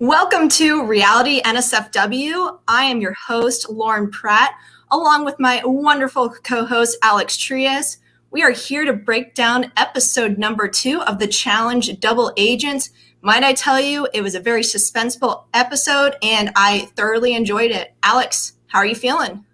Welcome to Reality NSFW. I am your host, Lauren Pratt, along with my wonderful co-host, Alex Trias. We are here to break down episode number 2 of the challenge Double Agents. Might I tell you, it was a very suspenseful episode, and I thoroughly enjoyed it. Alex, how are you feeling?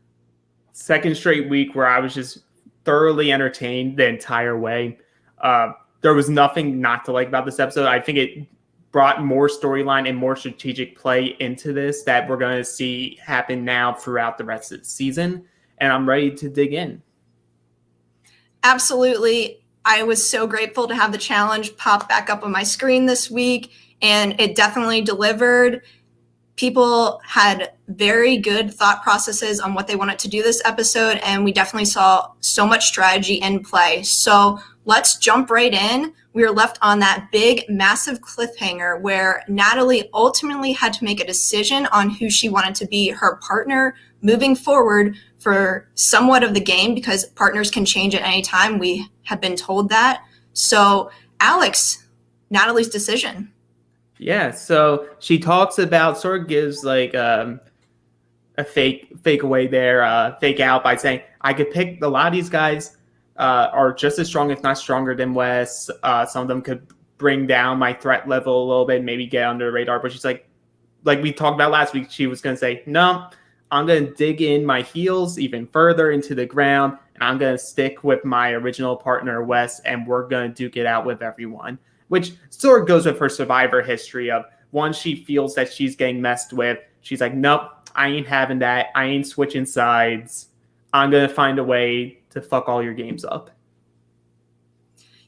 Second straight week where I was just thoroughly entertained the entire way. There was nothing not to like about this episode. I think it brought more storyline and more strategic play into this that we're going to see happen now throughout the rest of the season. And I'm ready to dig in. Absolutely. I was so grateful to have the challenge pop back up on my screen this week, and it definitely delivered. People had very good thought processes on what they wanted to do this episode, and we definitely saw so much strategy in play. So let's jump right in. We were left on that big, massive cliffhanger where Natalie ultimately had to make a decision on who she wanted to be her partner moving forward for somewhat of the game, because partners can change at any time. We have been told that. So, Alex, Natalie's decision. Yeah, so she talks about, sort of gives like a fake away there, fake out by saying, I could pick a lot of these guys are just as strong, if not stronger than Wes. Some of them could bring down my threat level a little bit, maybe get under the radar. But she's like we talked about last week, she was going to say, no, I'm going to dig in my heels even further into the ground, and I'm going to stick with my original partner, Wes, and we're going to duke it out with everyone. Which sort of goes with her survivor history of once she feels that she's getting messed with, she's like, nope, I ain't having that. I ain't switching sides. I'm going to find a way to fuck all your games up.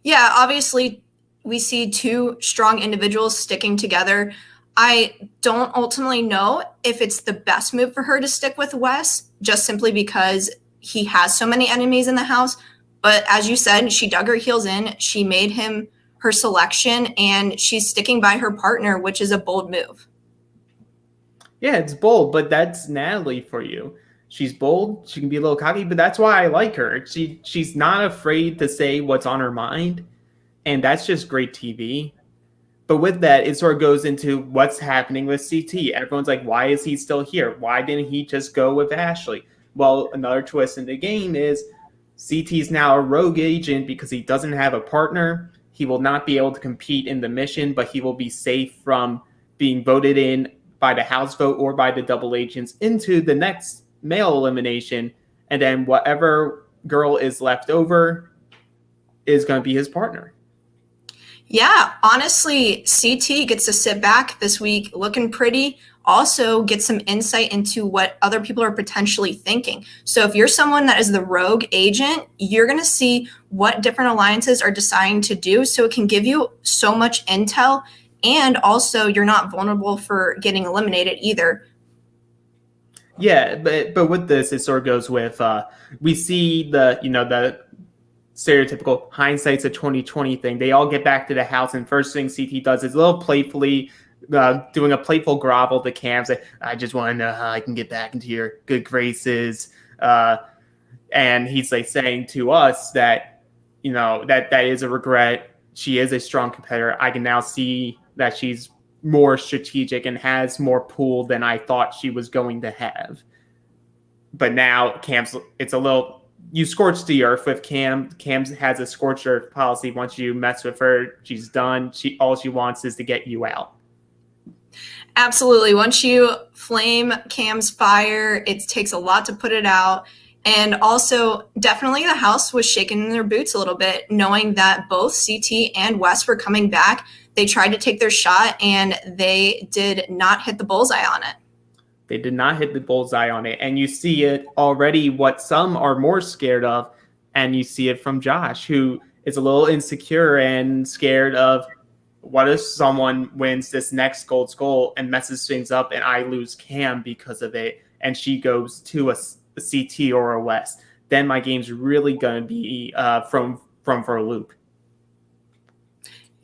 Yeah, obviously we see two strong individuals sticking together. I don't ultimately know if it's the best move for her to stick with Wes, just simply because he has so many enemies in the house. But as you said, she dug her heels in. She made him her selection, and she's sticking by her partner, which is a bold move. Yeah, it's bold, but that's Natalie for you. She's bold. She can be a little cocky, but that's why I like her. She's not afraid to say what's on her mind, and that's just great TV. But with that, it sort of goes into what's happening with CT. Everyone's like, why is he still here? Why didn't he just go with Ashley? Well, another twist in the game is CT's now a rogue agent because he doesn't have a partner. He will not be able to compete in the mission, but he will be safe from being voted in by the House vote or by the double agents into the next male elimination, and then whatever girl is left over is going to be his partner. Yeah, honestly, CT gets to sit back this week looking pretty, also get some insight into what other people are potentially thinking. So if you're someone that is the rogue agent, you're going to see what different alliances are deciding to do, so it can give you so much intel, and also you're not vulnerable for getting eliminated either. Yeah, but with this, it sort of goes with we see the stereotypical hindsight's a 2020 thing. They all get back to the house, and first thing CT does is a little playfully doing a playful grovel to Cam, say, I just want to know how I can get back into your good graces. And he's like saying to us that, that is a regret. She is a strong competitor. I can now see that she's more strategic and has more pull than I thought she was going to have. But now it's a little, you scorch the earth with Cam. Cam has a scorched earth policy. Once you mess with her, she's done. All she wants is to get you out. Absolutely. Once you flame Cam's fire, it takes a lot to put it out. And also, definitely the house was shaking in their boots a little bit, knowing that both CT and Wes were coming back. They tried to take their shot, and they did not hit the bullseye on it. They did not hit the bullseye on it. And you see it already, what some are more scared of, and you see it from Josh, who is a little insecure and scared of, what if someone wins this next gold skull and messes things up and I lose Cam because of it, and she goes to a CT or a West? Then my game's really going to be from for a loop.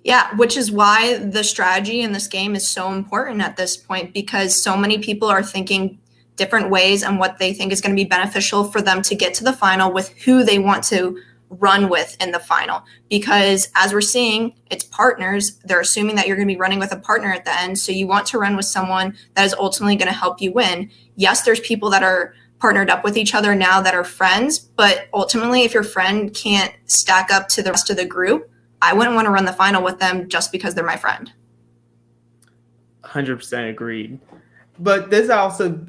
Yeah, which is why the strategy in this game is so important at this point, because so many people are thinking different ways and what they think is going to be beneficial for them to get to the final with who they want to run with in the final, because as we're seeing, it's partners. They're assuming that you're going to be running with a partner at the end. So you want to run with someone that is ultimately going to help you win. Yes, there's people that are partnered up with each other now that are friends, but ultimately if your friend can't stack up to the rest of the group, I wouldn't want to run the final with them just because they're my friend. 100% agreed. But this also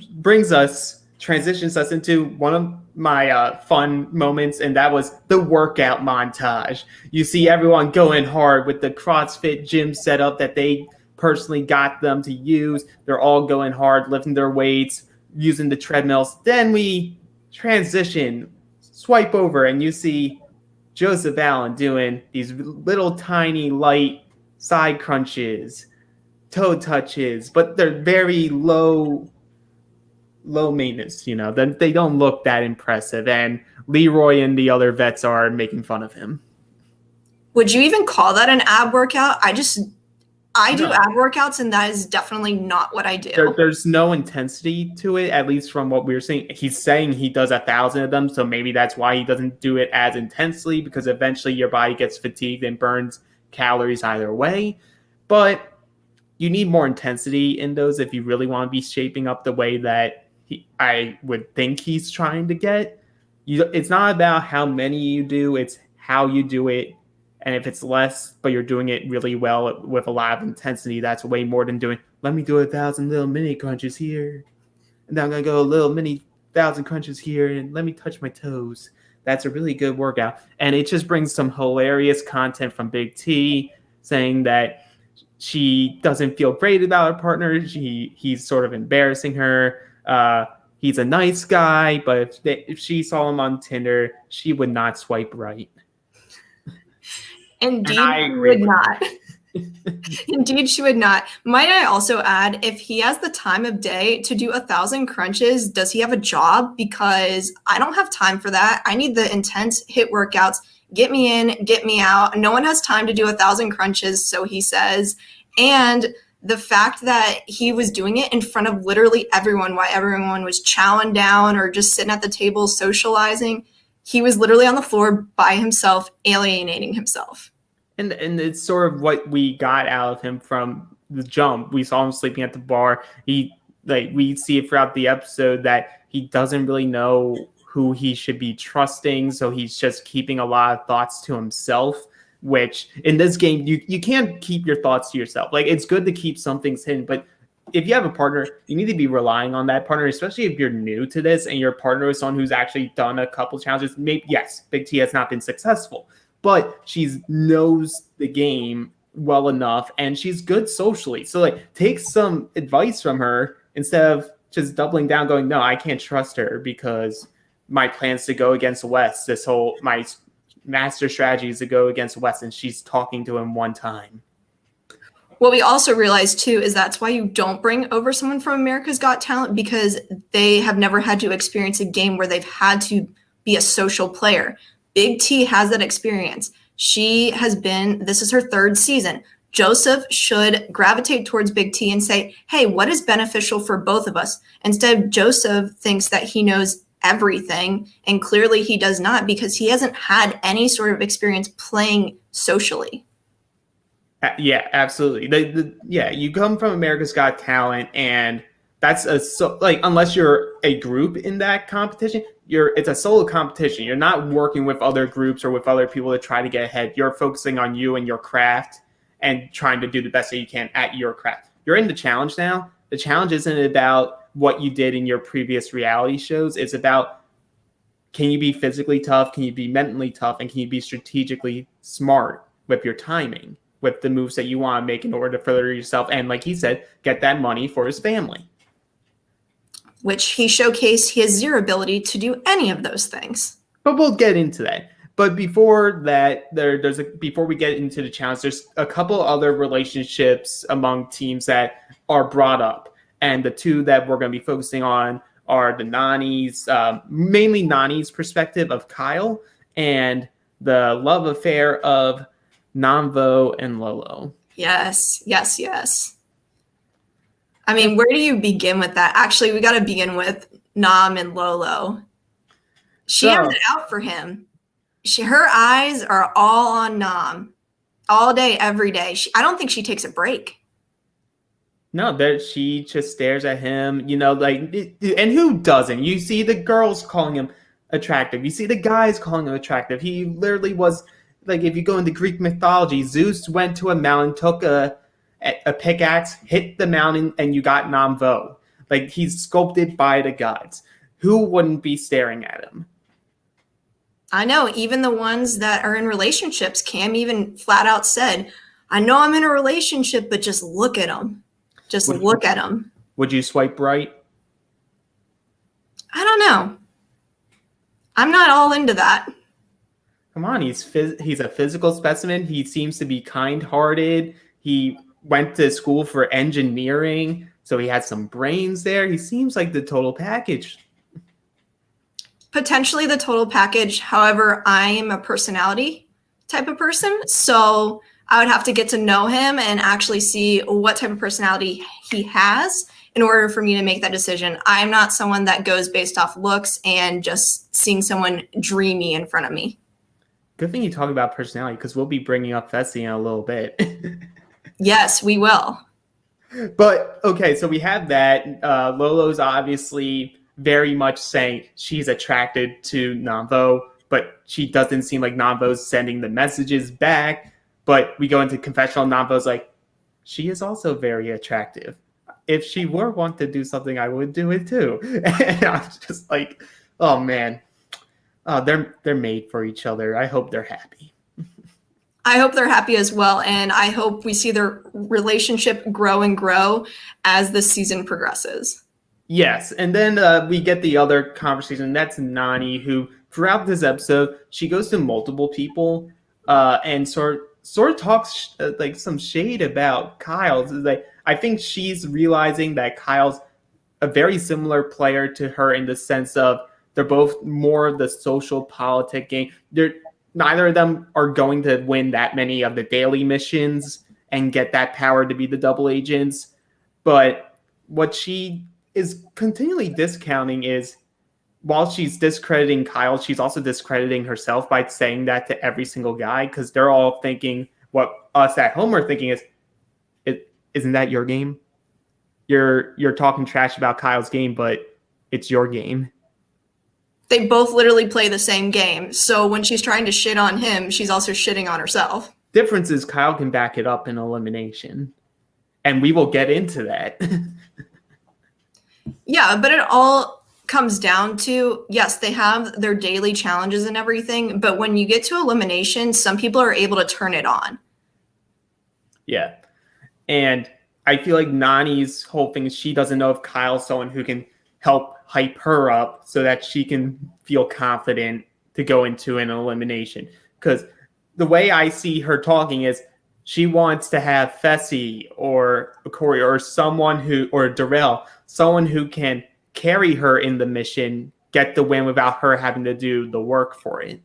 transitions us into one of my fun moments, and that was the workout montage. You see everyone going hard with the CrossFit gym setup that they personally got them to use. They're all going hard, lifting their weights, using the treadmills. Then we swipe over, and you see Joseph Allen doing these little tiny light side crunches, toe touches, but they're very low maintenance, then they don't look that impressive, and Leroy and the other vets are making fun of him. Would you even call that an ab workout? I do ab workouts, and that is definitely not what I do. There's no intensity to it, at least from what we were seeing. He's saying he does 1,000 of them, so maybe that's why he doesn't do it as intensely, because eventually your body gets fatigued and burns calories either way. But you need more intensity in those if you really want to be shaping up the way that I would think he's trying to get. It's not about how many you do, it's how you do it. And if it's less, but you're doing it really well with a lot of intensity, that's way more than doing, let me do 1,000 little mini crunches here. And then I'm going to go a little mini 1,000 crunches here, and let me touch my toes. That's a really good workout. And it just brings some hilarious content from Big T saying that she doesn't feel great about her partner. He's sort of embarrassing her. He's a nice guy, but if she saw him on Tinder, she would not swipe right. Indeed, she would not. Indeed, she would not. Might I also add, if he has the time of day to do 1,000 crunches, does he have a job? Because I don't have time for that. I need the intense HIIT workouts. Get me in, get me out. No one has time to do 1,000 crunches, so he says. And the fact that he was doing it in front of literally everyone, while everyone was chowing down or just sitting at the table socializing, he was literally on the floor by himself, alienating himself. And it's sort of what we got out of him from the jump. We saw him sleeping at the bar. We see it throughout the episode that he doesn't really know who he should be trusting, so he's just keeping a lot of thoughts to himself, which in this game, you can't keep your thoughts to yourself. Like, it's good to keep some things hidden, but if you have a partner, you need to be relying on that partner, especially if you're new to this and your partner is someone who's actually done a couple challenges. Maybe, yes, Big T has not been successful, but she knows the game well enough and she's good socially. So take some advice from her instead of just doubling down going, no, I can't trust her because my plans to go against West, my master strategy is to go against West, and she's talking to him one time. What we also realized too is that's why you don't bring over someone from America's Got Talent, because they have never had to experience a game where they've had to be a social player. Big T has that experience. This is her third season. Joseph should gravitate towards Big T and say, hey, what is beneficial for both of us? Instead, Joseph thinks that he knows everything, and clearly he does not, because he hasn't had any sort of experience playing socially. Yeah, absolutely. You come from America's Got Talent, and that's unless you're a group in that competition, it's a solo competition. You're not working with other groups or with other people to try to get ahead. You're focusing on you and your craft and trying to do the best that you can at your craft. You're in the challenge now. The challenge isn't about what you did in your previous reality shows. It's about, can you be physically tough? Can you be mentally tough? And can you be strategically smart with your timing, with the moves that you want to make in order to further yourself? And like he said, get that money for his family. Which he showcased he has zero ability to do any of those things. But we'll get into that. But before that, before we get into the challenge, there's a couple other relationships among teams that are brought up. And the two that we're going to be focusing on are the Nani's, mainly Nani's perspective of Kyle, and the love affair of Namvo and Lolo. Yes. I mean, where do you begin with that? Actually, we got to begin with Nam and Lolo. She has it out for him. Her eyes are all on Nam, all day, every day. I don't think she takes a break. No, that she just stares at him, and who doesn't? You see the girls calling him attractive. You see the guys calling him attractive. He literally was like, if you go into Greek mythology, Zeus went to a mountain, took a pickaxe, hit the mountain, and you got Namvo. Like, he's sculpted by the gods. Who wouldn't be staring at him? I know, even the ones that are in relationships, Cam even flat out said, I know I'm in a relationship, but just look at them. Just look at him. Would you swipe right? I don't know. I'm not all into that. Come on, he's a physical specimen. He seems to be kind-hearted. He went to school for engineering, so he has some brains there. He seems like the total package. Potentially the total package. However, I am a personality type of person, so I would have to get to know him and actually see what type of personality he has in order for me to make that decision. I'm not someone that goes based off looks and just seeing someone dreamy in front of me. Good thing you talk about personality, because we'll be bringing up Fessy in a little bit. Yes, we will. But, okay, so we have that. Lolo's obviously very much saying she's attracted to Namvo, but she doesn't seem like Namvo's sending the messages back. But we go into confessional, Namvo's like, she is also very attractive. If she were want to do something, I would do it too. And I was just like, oh man, they're made for each other. I hope they're happy. I hope they're happy as well, and I hope we see their relationship grow and grow as the season progresses. Yes, and then we get the other conversation. That's Nani, who throughout this episode, she goes to multiple people and sort of talks like some shade about Kyle. Like, I think she's realizing that Kyle's a very similar player to her in the sense of they're both more of the social politicking. Neither of them are going to win that many of the daily missions and get that power to be the double agents. But what she is continually discounting is, while she's discrediting Kyle, she's also discrediting herself by saying that to every single guy, because they're all thinking what us at home are thinking is, isn't that your game? You're talking trash about Kyle's game, but it's your game. They both literally play the same game. So when she's trying to shit on him, she's also shitting on herself. Difference is Kyle can back it up in elimination. And we will get into that. Yeah, but it all comes down to, yes, they have their daily challenges and everything, but when you get to elimination, some people are able to turn it on. Yeah. And I feel like Nani's whole thing is she doesn't know if Kyle's someone who can help hype her up so that she can feel confident to go into an elimination. Because the way I see her talking is she wants to have Fessy or Corey or Darrell, someone who can carry her in the mission, get the win without her having to do the work for it.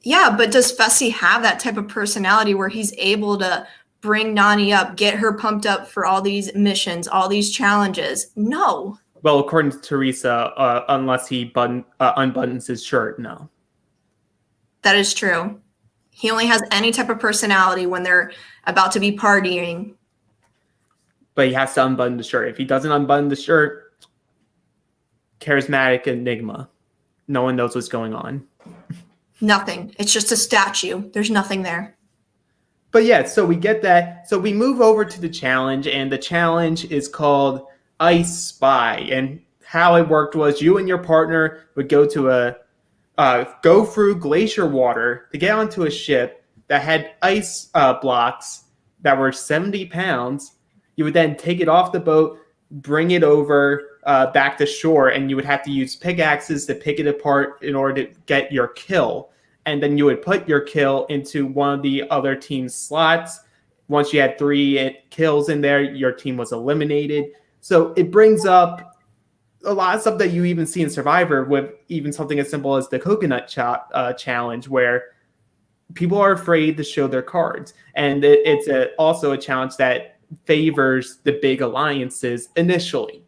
Yeah, but does Fessy have that type of personality where he's able to bring Nani up, get her pumped up for all these missions, all these challenges? No. Well, according to Teresa, unless he unbuttons his shirt, no. That is true. He only has any type of personality when they're about to be partying. But he has to unbutton the shirt. If he doesn't unbutton the shirt, charismatic enigma. No one knows what's going on. Nothing. It's just a statue. There's nothing there. But yeah, so we get that. So we move over to the challenge, and the challenge is called Ice Spy. And how it worked was you and your partner would go through glacier water to get onto a ship that had ice blocks that were 70 pounds. You would then take it off the boat, bring it over back to shore, and you would have to use pickaxes to pick it apart in order to get your kill. And then you would put your kill into one of the other team's slots. Once you had 3 kills in there, your team was eliminated. So it brings up a lot of stuff that you even see in Survivor, with even something as simple as the coconut challenge, where people are afraid to show their cards. And it's also a challenge that favors the big alliances initially.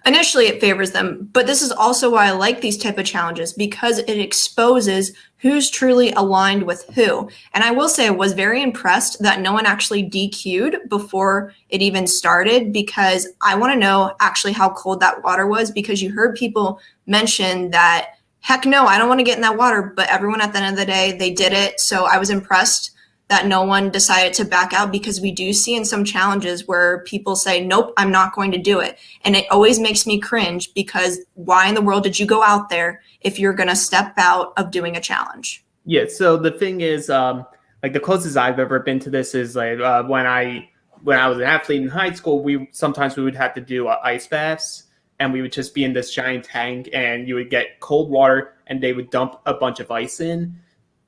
Initially, it favors them, but this is also why I like these type of challenges, because it exposes who's truly aligned with who. And I will say I was very impressed that no one actually DQ'd before it even started, because I want to know actually how cold that water was, because you heard people mention that, heck no, I don't want to get in that water, but everyone at the end of the day, they did it. So I was impressed that no one decided to back out, because we do see in some challenges where people say, nope, I'm not going to do it. And it always makes me cringe, because why in the world did you go out there if you're going to step out of doing a challenge? Yeah, so the thing is, like the closest I've ever been to this is like when I was an athlete in high school, we would have to do ice baths, and we would just be in this giant tank, and you would get cold water, and they would dump a bunch of ice in.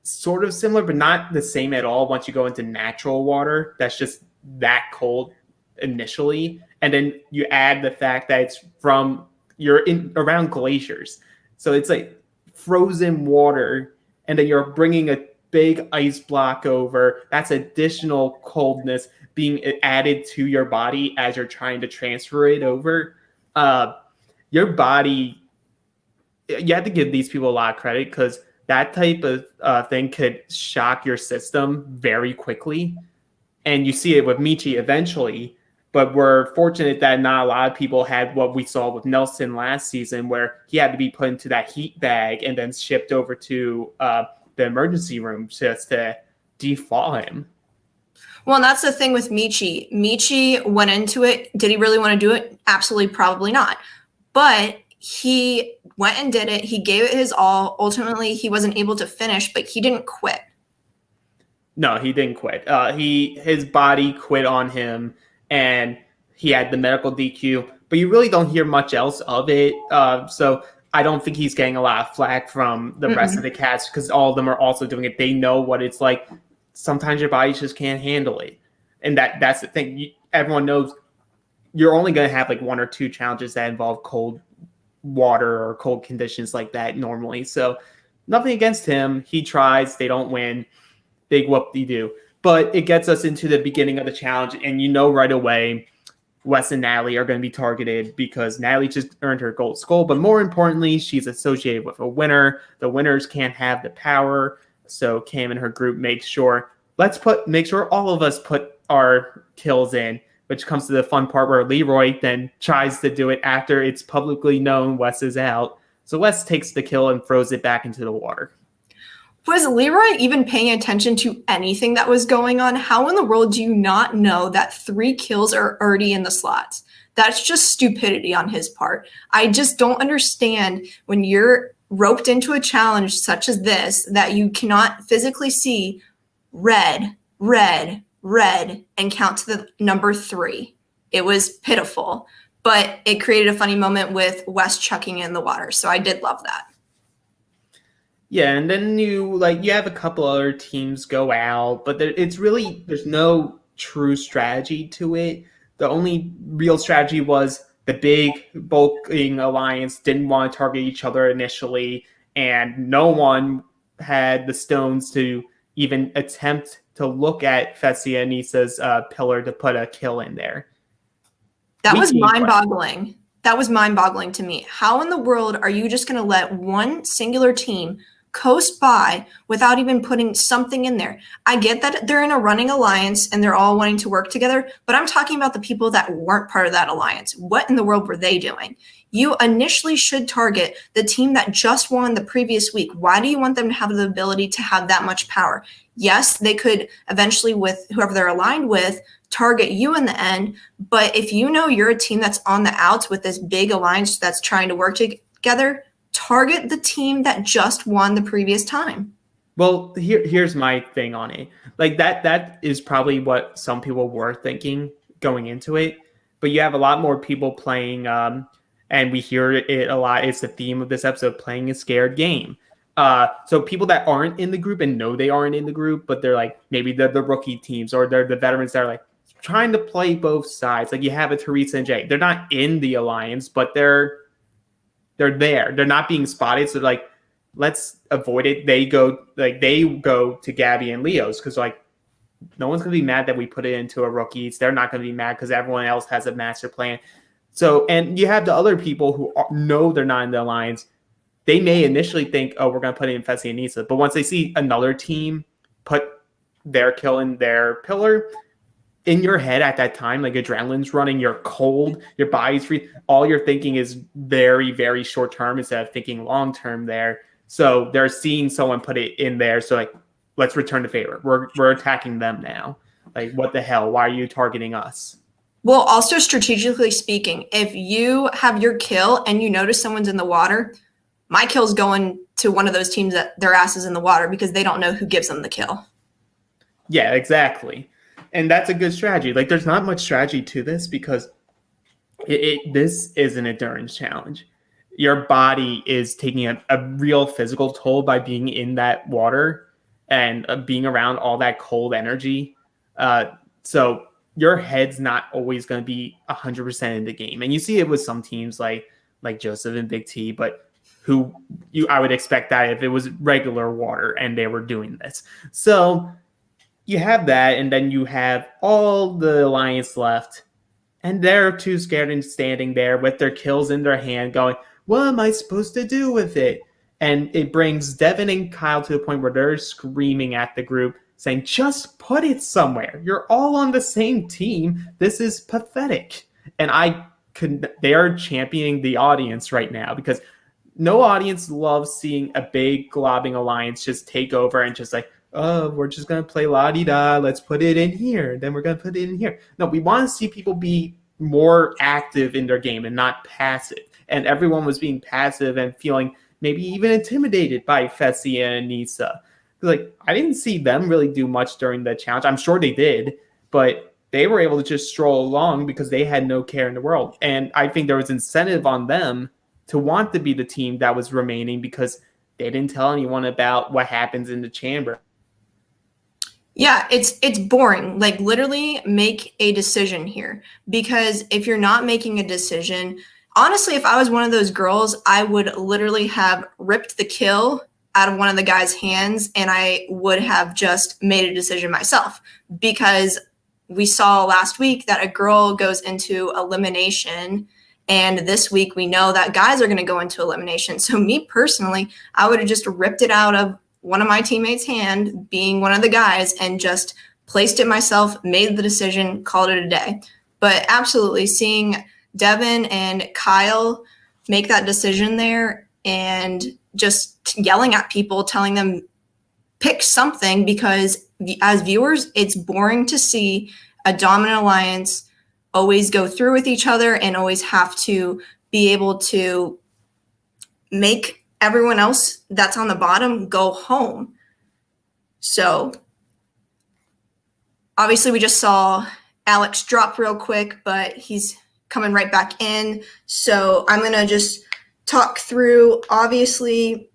Sort of similar, but not the same at all. Once you go into natural water, that's just that cold initially, and then you add the fact that you're in around glaciers, so it's like frozen water, and then you're bringing a big ice block over. That's additional coldness being added to your body as you're trying to transfer it over. Your body, you have to give these people a lot of credit, because that type of thing could shock your system very quickly. And you see it with Michi eventually, but we're fortunate that not a lot of people had what we saw with Nelson last season, where he had to be put into that heat bag and then shipped over to the emergency room just to defall him. Well, and that's the thing with Michi. Michi went into it. Did he really want to do it? Absolutely, probably not. But he went and did it. He gave it his all. Ultimately, he wasn't able to finish, but he didn't quit. No, he didn't quit. His body quit on him, and he had the medical DQ. But you really don't hear much else of it. So I don't think he's getting a lot of flack from the rest of the cast, because all of them are also doing it. They know what it's like. Sometimes your body just can't handle it, and that's the thing. Everyone knows you're only going to have like one or two challenges that involve cold water or cold conditions like that normally. So nothing against him. He tries. They don't win. Big whoop-de-doo. But it gets us into the beginning of the challenge, and you know right away Wes and Natalie are going to be targeted, because Natalie just earned her gold skull. But more importantly, she's associated with a winner. The winners can't have the power. So Cam and her group make sure all of us put our kills in, which comes to the fun part where Leroy then tries to do it after it's publicly known Wes is out. So Wes takes the kill and throws it back into the water. Was Leroy even paying attention to anything that was going on? How in the world do you not know that 3 kills are already in the slots? That's just stupidity on his part. I just don't understand, when you're roped into a challenge such as this, that you cannot physically see red, red, red, and count to the number 3. It was pitiful, but it created a funny moment with Wes chucking in the water. So I did love that. Yeah, and then you have a couple other teams go out, but there's no true strategy to it. The only real strategy was the big bulking alliance didn't want to target each other initially, and no one had the stones to even attempt to look at Fessy and Anissa's pillar to put a kill in there. That was mind-boggling. That was mind-boggling to me. How in the world are you just going to let one singular team coast by without even putting something in there? I get that they're in a running alliance and they're all wanting to work together, but I'm talking about the people that weren't part of that alliance. What in the world were they doing? You initially should target the team that just won the previous week. Why do you want them to have the ability to have that much power? Yes, they could eventually, with whoever they're aligned with, target you in the end. But if you know you're a team that's on the outs with this big alliance that's trying to work together, target the team that just won the previous time. Well, here's my thing on it. Like that is probably what some people were thinking going into it. But you have a lot more people playing, and we hear it a lot. It's the theme of this episode, playing a scared game. So people that aren't in the group and know they aren't in the group, but they're like, maybe they're the rookie teams or they're the veterans that are like trying to play both sides. Like you have a Teresa and Jay. They're not in the alliance, but they're there. They're not being spotted. So like, let's avoid it. They go to Gabby and Leo's, because like no one's gonna be mad that we put it into a rookies. They're not gonna be mad because everyone else has a master plan. So, and you have the other people who know they're not in the alliance. They may initially think, oh, we're going to put in Fessy and Nisa. But once they see another team put their kill in their pillar, in your head at that time, like adrenaline's running, you're cold, your body's free. All you're thinking is very, very short term instead of thinking long term there. So they're seeing someone put it in there. So like, let's return the favor. We're attacking them now. Like, what the hell? Why are you targeting us? Well, also strategically speaking, if you have your kill and you notice someone's in the water, my kill's going to one of those teams that their ass is in the water because they don't know who gives them the kill. Yeah, exactly. And that's a good strategy. Like, there's not much strategy to this because this is an endurance challenge. Your body is taking a real physical toll by being in that water and being around all that cold energy. So your head's not always going to be 100% in the game. And you see it with some teams like Joseph and Big T, but I would expect that if it was regular water and they were doing this. So you have that, and then you have all the alliance left, and they're too scared and standing there with their kills in their hand going, what am I supposed to do with it? And it brings Devin and Kyle to the point where they're screaming at the group saying, just put it somewhere. You're all on the same team. This is pathetic. And they are championing the audience right now because no audience loves seeing a big globbing alliance just take over and just like, oh, we're just going to play la-di-da, let's put it in here, then we're going to put it in here. No, we want to see people be more active in their game and not passive. And everyone was being passive and feeling maybe even intimidated by Fessy and Nisa. Like, I didn't see them really do much during the challenge. I'm sure they did, but they were able to just stroll along because they had no care in the world. And I think there was incentive on them to want to be the team that was remaining because they didn't tell anyone about what happens in the chamber. Yeah, it's boring. Like, literally make a decision here, because if you're not making a decision, honestly, if I was one of those girls, I would literally have ripped the kill out of one of the guys' hands and I would have just made a decision myself, because we saw last week that a girl goes into elimination, and this week we know that guys are going to go into elimination. So me personally, I would have just ripped it out of one of my teammates' hand, being one of the guys, and just placed it myself, made the decision, called it a day. But absolutely seeing Devin and Kyle make that decision there and just yelling at people, telling them pick something, because as viewers, it's boring to see a dominant alliance always go through with each other and always have to be able to make everyone else that's on the bottom go home. So obviously we just saw Alex drop real quick, but he's coming right back in. So I'm going to just talk through. Obviously,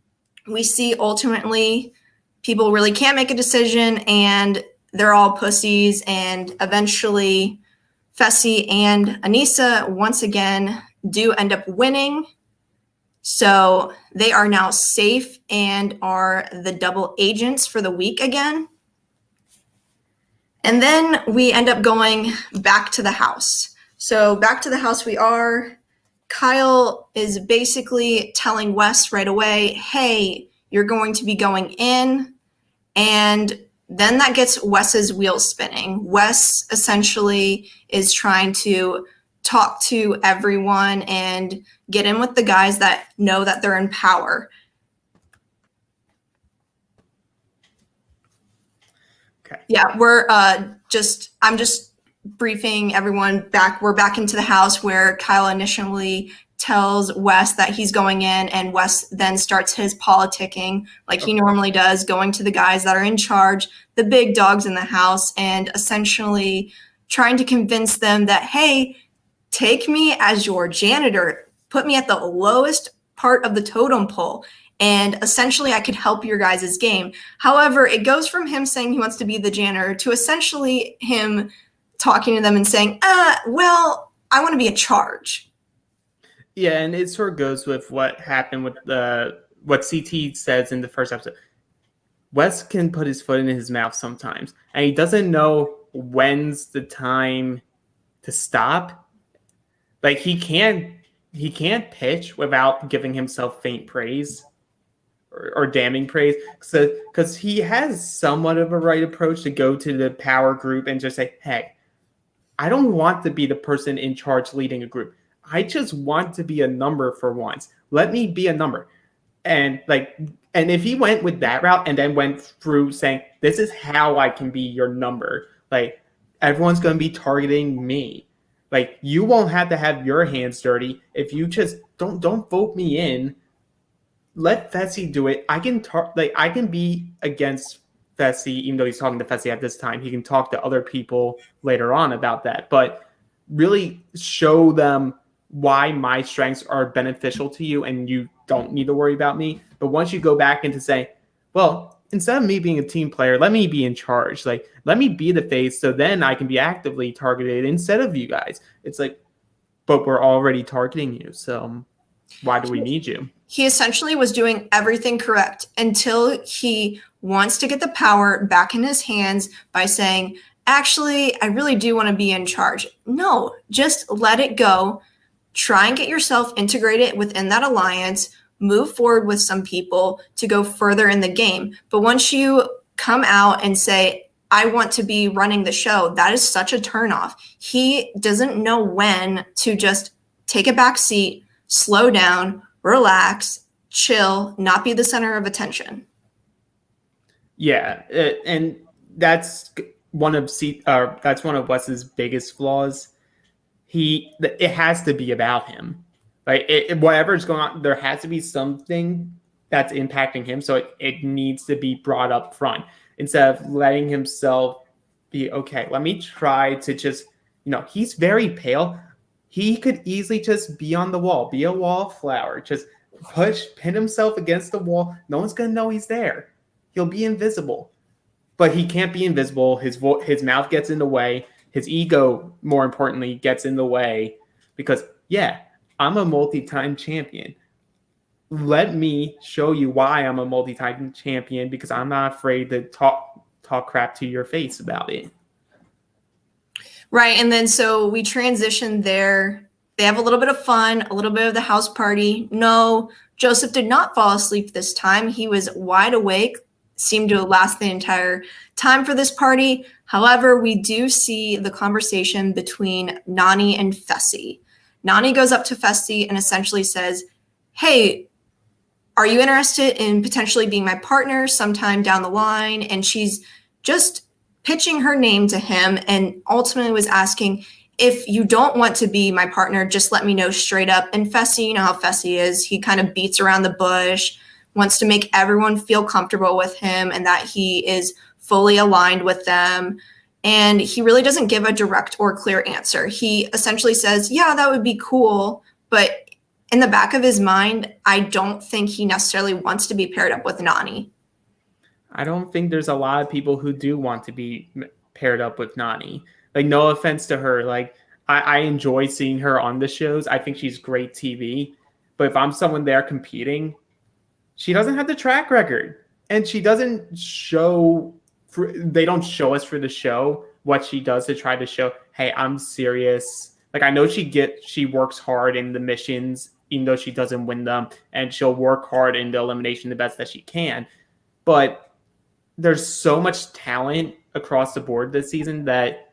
we see ultimately people really can't make a decision and they're all pussies. And eventually Fessy and Anissa once again do end up winning. So they are now safe and are the double agents for the week again. And then we end up going back to the house. So back to the house we are. Kyle is basically telling Wes right away, hey, you're going to be going in. And then that gets Wes's wheels spinning. Wes essentially is trying to talk to everyone and get in with the guys that know that they're in power. Okay. Yeah, I'm just briefing everyone back. We're back into the house where Kyle initially tells Wes that he's going in, and Wes then starts his politicking like he normally does, going to the guys that are in charge, the big dogs in the house, and essentially trying to convince them that, hey, take me as your janitor, put me at the lowest part of the totem pole, and essentially I could help your guys' game. However, it goes from him saying he wants to be the janitor to essentially him talking to them and saying, well, I want to be in charge. Yeah, and it sort of goes with what happened with what CT says in the first episode. Wes can put his foot in his mouth sometimes, and he doesn't know when's the time to stop. Like he can't pitch without giving himself faint praise or damning praise, because he has somewhat of a right approach to go to the power group and just say, hey, I don't want to be the person in charge leading a group. I just want to be a number for once. Let me be a number. And if he went with that route and then went through saying, this is how I can be your number, like, everyone's going to be targeting me. Like, you won't have to have your hands dirty if you just don't vote me in. Let Fessy do it. I can be against Fessy, even though he's talking to Fessy at this time. He can talk to other people later on about that, but really show them why my strengths are beneficial to you and you don't need to worry about me. But once you go back into say, well, instead of me being a team player, let me be in charge. Like, let me be the face so then I can be actively targeted instead of you guys. It's like, but we're already targeting you, so why do we need you? He essentially was doing everything correct until he wants to get the power back in his hands by saying, actually, I really do want to be in charge. No, just let it go. Try and get yourself integrated within that alliance, move forward with some people to go further in the game. But once you come out and say, I want to be running the show, that is such a turnoff. He doesn't know when to just take a back seat, slow down, relax, chill, not be the center of attention. Yeah, and that's one of Wes's biggest flaws. It has to be about him. Like, whatever's going on, there has to be something that's impacting him, so it needs to be brought up front instead of letting himself be, okay, let me try to just, he's very pale. He could easily just be on the wall, be a wallflower, just pin himself against the wall. No one's going to know he's there. He'll be invisible. But he can't be invisible. His mouth gets in the way. His ego, more importantly, gets in the way because, yeah, I'm a multi-time champion. Let me show you why I'm a multi-time champion, because I'm not afraid to talk crap to your face about it. Right. And then so we transition there. They have a little bit of fun, a little bit of the house party. No, Joseph did not fall asleep this time. He was wide awake, seemed to last the entire time for this party. However, we do see the conversation between Nani and Fessy. Nani goes up to Fessy and essentially says, hey, are you interested in potentially being my partner sometime down the line? And she's just pitching her name to him and ultimately was asking, if you don't want to be my partner, just let me know straight up. And Fessy, you know how Fessy is. He kind of beats around the bush, wants to make everyone feel comfortable with him and that he is fully aligned with them. And he really doesn't give a direct or clear answer. He essentially says, yeah, that would be cool. But in the back of his mind, I don't think he necessarily wants to be paired up with Nani. I don't think there's a lot of people who do want to be paired up with Nani. Like, no offense to her. Like, I enjoy seeing her on the shows. I think she's great TV. But if I'm someone there competing, she doesn't have the track record. And she doesn't show, they don't show us for the show what she does to try to show, hey, I'm serious. Like, I know she works hard in the missions, even though she doesn't win them. And she'll work hard in the elimination the best that she can. But there's so much talent across the board this season that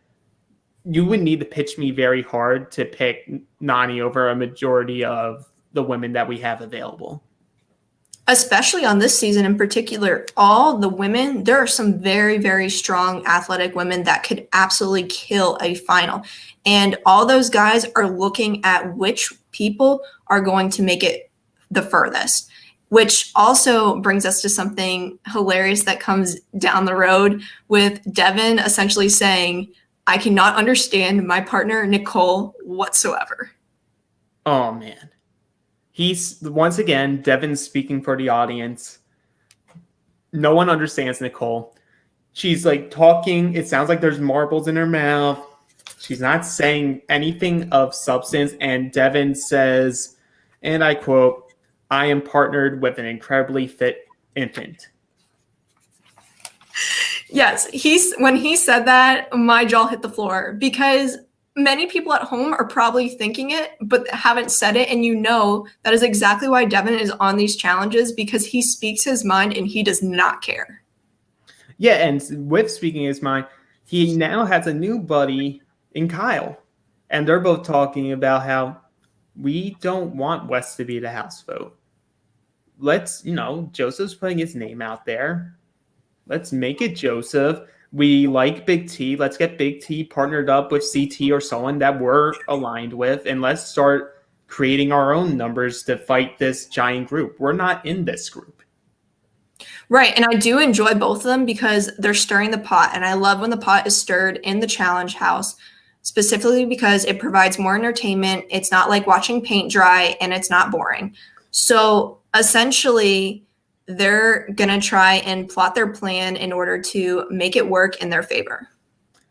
you would need to pitch me very hard to pick Nani over a majority of the women that we have available. Especially on this season in particular, all the women, there are some very, very strong athletic women that could absolutely kill a final. And all those guys are looking at which people are going to make it the furthest. Which also brings us to something hilarious that comes down the road with Devin essentially saying, I cannot understand my partner, Nicole, whatsoever. Oh, man. Once again, Devin's speaking for the audience. No one understands Nicole. She's like talking. It sounds like there's marbles in her mouth. She's not saying anything of substance. And Devin says, and I quote, I am partnered with an incredibly fit infant. Yes, when he said that, my jaw hit the floor because many people at home are probably thinking it, but haven't said it. And that is exactly why Devin is on these challenges, because he speaks his mind and he does not care. Yeah, and with speaking his mind, he now has a new buddy in Kyle. And they're both talking about how we don't want Wes to be the House vote. Let's, Joseph's putting his name out there. Let's make it Joseph. We like Big T. Let's get Big T partnered up with CT or someone that we're aligned with. And let's start creating our own numbers to fight this giant group. We're not in this group. Right. And I do enjoy both of them because they're stirring the pot. And I love when the pot is stirred in the challenge house, specifically because it provides more entertainment. It's not like watching paint dry, and it's not boring. So essentially, they're going to try and plot their plan in order to make it work in their favor.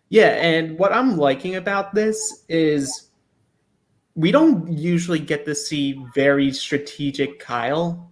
Yeah, and what I'm liking about this is we don't usually get to see very strategic Kyle.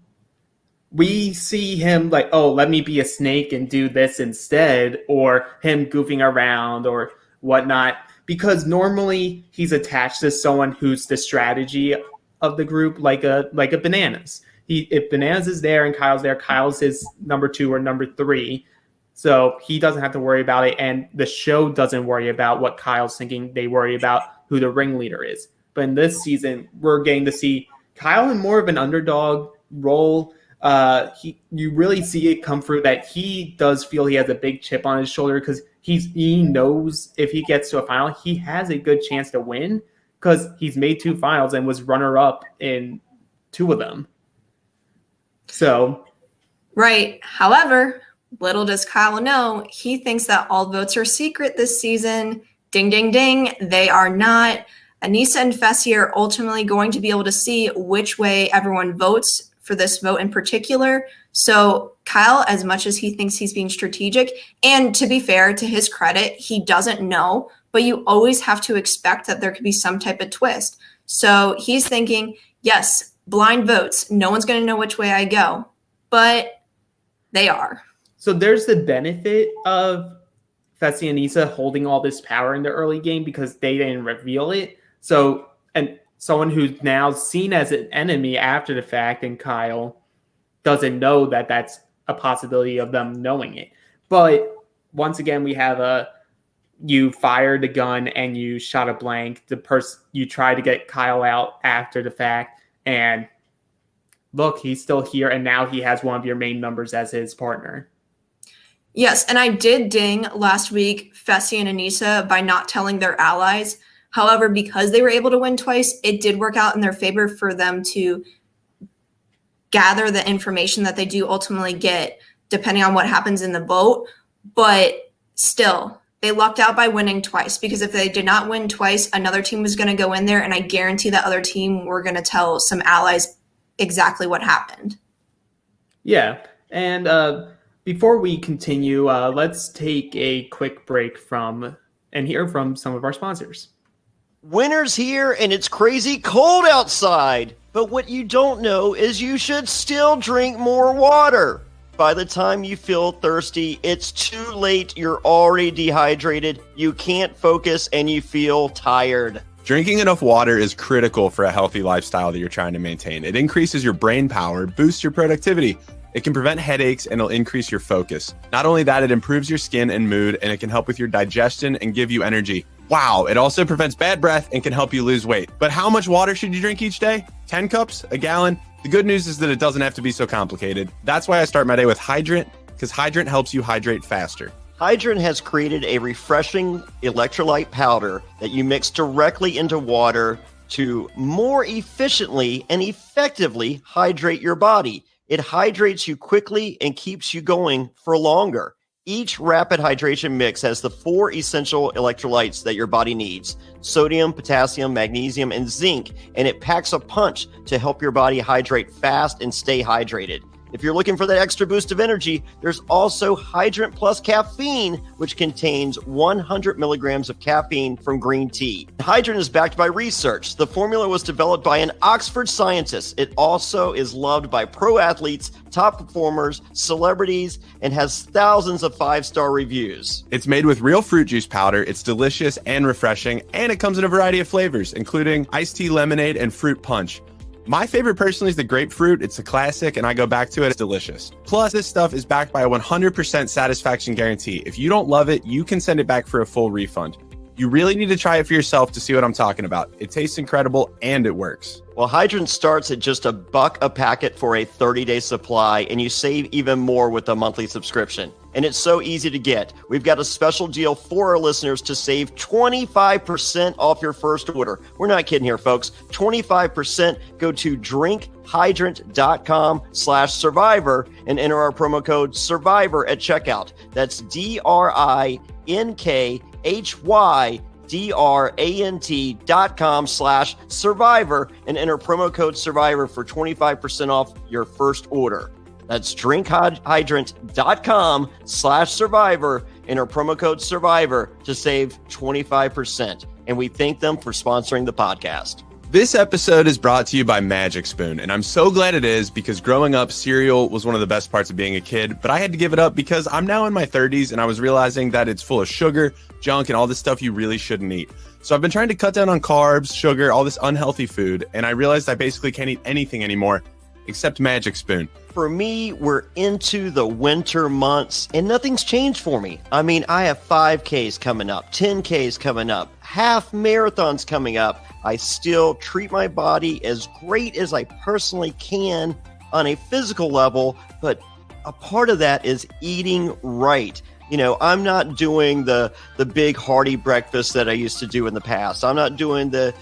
We see him like, oh, let me be a snake and do this instead, or him goofing around or whatnot, because normally he's attached to someone who's the strategy of the group, like a Bananas. If Bananas is there and Kyle's there, Kyle's his number 2 or number 3. So he doesn't have to worry about it. And the show doesn't worry about what Kyle's thinking. They worry about who the ringleader is. But in this season, we're getting to see Kyle in more of an underdog role. You really see it come through that he does feel he has a big chip on his shoulder, because he knows if he gets to a final, he has a good chance to win, because he's made 2 finals and was runner-up in 2 of them. So, right. However, little does Kyle know, he thinks that all votes are secret this season. Ding, ding, ding. They are not. Anissa and Fessy are ultimately going to be able to see which way everyone votes for this vote in particular. So Kyle, as much as he thinks he's being strategic, and to be fair, to his credit, he doesn't know, but you always have to expect that there could be some type of twist. So he's thinking, yes, blind votes. No one's going to know which way I go, but they are. So there's the benefit of Fessy and Issa holding all this power in the early game because they didn't reveal it. So, and someone who's now seen as an enemy after the fact, and Kyle doesn't know that that's a possibility of them knowing it. But once again, we have you fired a gun and you shot a blank. You tried to get Kyle out after the fact, and look, he's still here, and now he has one of your main numbers as his partner. Yes, and I did ding last week Fessy and Anissa by not telling their allies. However, because they were able to win twice, it did work out in their favor for them to gather the information that they do ultimately get, depending on what happens in the vote. But still, they lucked out by winning twice, because if they did not win twice, another team was going to go in there, and I guarantee that other team were going to tell some allies exactly what happened. Yeah, and before we continue, let's take a quick break and hear from some of our sponsors. Winter's here and it's crazy cold outside, but what you don't know is you should still drink more water. By the time you feel thirsty, it's too late. You're already dehydrated, you can't focus, and you feel tired. Drinking enough water is critical for a healthy lifestyle that you're trying to maintain. It increases your brain power, boosts your productivity. It can prevent headaches, and it'll increase your focus. Not only that, it improves your skin and mood, and it can help with your digestion and give you energy. Wow, it also prevents bad breath and can help you lose weight. But how much water should you drink each day? 10 cups? A gallon? The good news is that it doesn't have to be so complicated. That's why I start my day with Hydrant, because Hydrant helps you hydrate faster. Hydrant has created a refreshing electrolyte powder that you mix directly into water to more efficiently and effectively hydrate your body. It hydrates you quickly and keeps you going for longer. Each rapid hydration mix has the 4 essential electrolytes that your body needs: sodium, potassium, magnesium, and zinc, and it packs a punch to help your body hydrate fast and stay hydrated. If you're looking for that extra boost of energy, there's also Hydrant Plus Caffeine, which contains 100 milligrams of caffeine from green tea. Hydrant is backed by research. The formula was developed by an Oxford scientist. It also is loved by pro athletes, top performers, celebrities, and has thousands of 5-star reviews. It's made with real fruit juice powder. It's delicious and refreshing, and it comes in a variety of flavors, including iced tea, lemonade, and fruit punch. My favorite personally is the grapefruit. It's a classic, and I go back to it. It's delicious. Plus, this stuff is backed by a 100% satisfaction guarantee. If you don't love it, you can send it back for a full refund. You really need to try it for yourself to see what I'm talking about. It tastes incredible, and it works. Well, Hydrant starts at just $1 a packet for a 30-day supply, and you save even more with a monthly subscription. And it's so easy to get. We've got a special deal for our listeners to save 25% off your first order. We're not kidding here, folks. 25%. Go to drinkhydrant.com/survivor and enter our promo code SURVIVOR at checkout. That's drinkhydrant.com/survivor and enter promo code SURVIVOR for 25% off your first order. That's drinkhydrant.com/survivor. Enter promo code SURVIVOR to save 25%. And we thank them for sponsoring the podcast. This episode is brought to you by Magic Spoon, and I'm so glad it is because growing up, cereal was one of the best parts of being a kid, but I had to give it up because I'm now in my 30s and I was realizing that it's full of sugar, junk, and all this stuff you really shouldn't eat. So I've been trying to cut down on carbs, sugar, all this unhealthy food, and I realized I basically can't eat anything anymore except Magic Spoon. For me, we're into the winter months and nothing's changed for me. I mean, I have 5Ks coming up, 10Ks coming up, half marathons coming up. I still treat my body as great as I personally can on a physical level, but a part of that is eating right. You know, I'm not doing the big hearty breakfast that I used to do in the past. I'm not doing the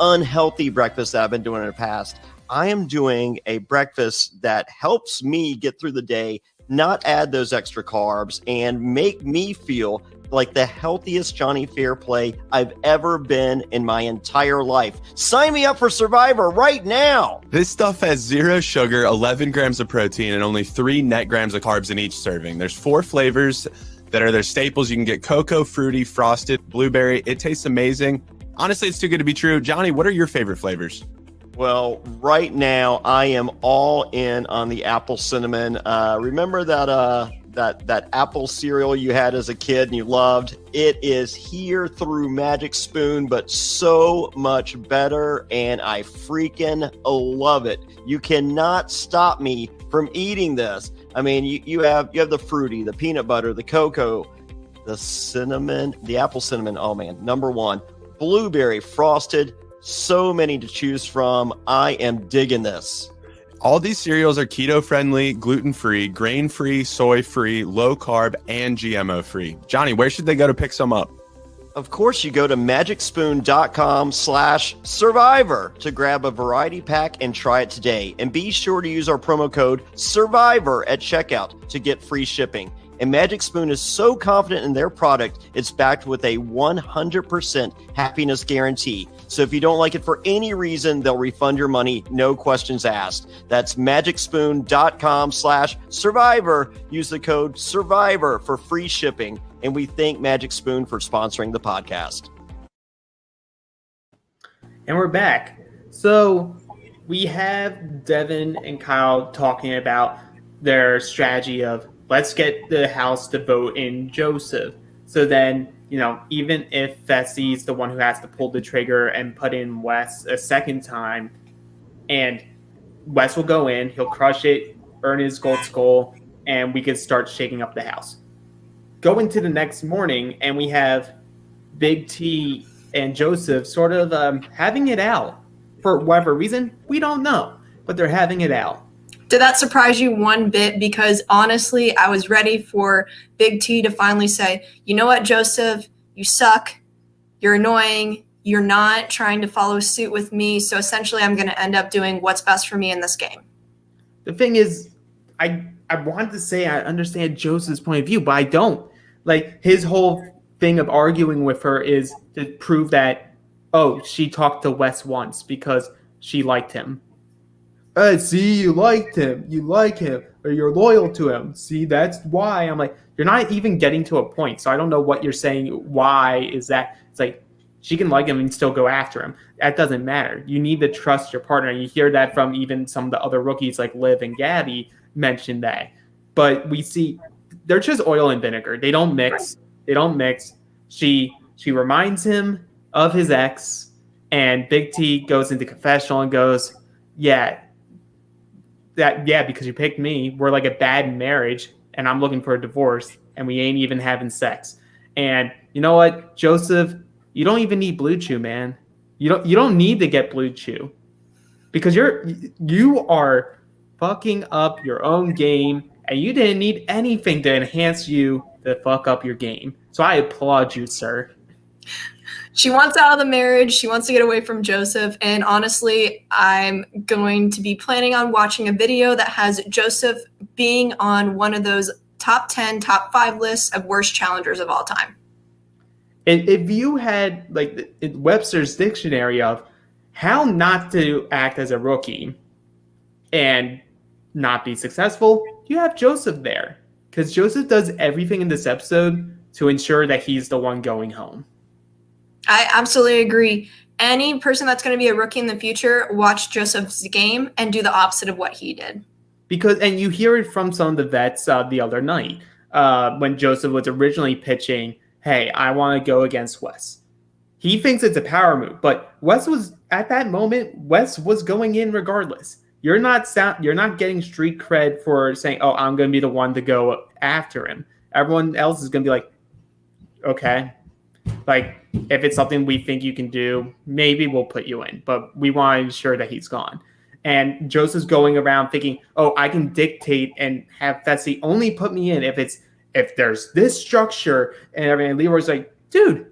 unhealthy breakfast that I've been doing in the past. I am doing a breakfast that helps me get through the day, not add those extra carbs, and make me feel like the healthiest Johnny Fairplay I've ever been in my entire life. Sign me up for Survivor right now. This stuff has 0 sugar, 11 grams of protein, and only 3 net grams of carbs in each serving. There's 4 flavors that are their staples. You can get cocoa, fruity, frosted, blueberry. It tastes amazing. Honestly, it's too good to be true. Johnny, what are your favorite flavors? Well, right now I am all in on the apple cinnamon. Remember that apple cereal you had as a kid and you loved? It is here through Magic Spoon, but so much better, and I freaking love it. You cannot stop me from eating this. I mean, you have the fruity, the peanut butter, the cocoa, the cinnamon, the apple cinnamon. Oh man, number one, blueberry frosted. So many to choose from. I am digging this. All these cereals are keto-friendly, gluten-free, grain-free, soy-free, low-carb, and GMO-free. Johnny, where should they go to pick some up? Of course, you go to magicspoon.com/survivor to grab a variety pack and try it today. And be sure to use our promo code SURVIVOR at checkout to get free shipping. And Magic Spoon is so confident in their product, it's backed with a 100% happiness guarantee. So if you don't like it for any reason, they'll refund your money, no questions asked. That's magicspoon.com/survivor. Use the code SURVIVOR for free shipping. And we thank Magic Spoon for sponsoring the podcast. And we're back. So we have Devin and Kyle talking about their strategy of let's get the House to vote in Joseph. So then, you know, even if Fessy's the one who has to pull the trigger and put in Wes a second time, and Wes will go in, he'll crush it, earn his goal, and we can start shaking up the House. Go into the next morning, and we have Big T and Joseph sort of having it out. For whatever reason, we don't know, but they're having it out. Did that surprise you one bit? Because honestly, I was ready for Big T to finally say, you know what, Joseph, you suck. You're annoying. You're not trying to follow suit with me. So essentially, I'm going to end up doing what's best for me in this game. The thing is, I want to say I understand Joseph's point of view, but I don't. Like, his whole thing of arguing with her is to prove that, oh, she talked to Wes once because she liked him. See, you liked him. You like him. Or you're loyal to him. See, that's why. I'm like, you're not even getting to a point. So I don't know what you're saying. Why is that? It's like, she can like him and still go after him. That doesn't matter. You need to trust your partner. And you hear that from even some of the other rookies like Liv and Gabby mentioned that. But we see they're just oil and vinegar. They don't mix. They don't mix. She reminds him of his ex, and Big T goes into confessional and goes, yeah, because you picked me. We're like a bad marriage, and I'm looking for a divorce, and we ain't even having sex. And you know what, Joseph, you don't even need Blue Chew, man. You don't need to get Blue Chew because you are fucking up your own game, and you didn't need anything to enhance you to fuck up your game. So I applaud you, sir. She wants out of the marriage. She wants to get away from Joseph. And honestly, I'm going to be planning on watching a video that has Joseph being on one of those top 10, top 5 lists of worst challengers of all time. And if you had like Webster's dictionary of how not to act as a rookie and not be successful, you have Joseph there. Because Joseph does everything in this episode to ensure that he's the one going home. I absolutely agree. Any person that's going to be a rookie in the future, watch Joseph's game and do the opposite of what he did. And you hear it from some of the vets the other night when Joseph was originally pitching, hey, I want to go against Wes. He thinks it's a power move, but Wes was, at that moment, Wes was going in regardless. You're not getting street cred for saying, oh, I'm going to be the one to go after him. Everyone else is going to be like, okay. Like, if it's something we think you can do, maybe we'll put you in, but we want to ensure that he's gone. And Joseph's going around thinking, oh, I can dictate and have Fessy only put me in if there's this structure and everything. And Leroy's like, dude,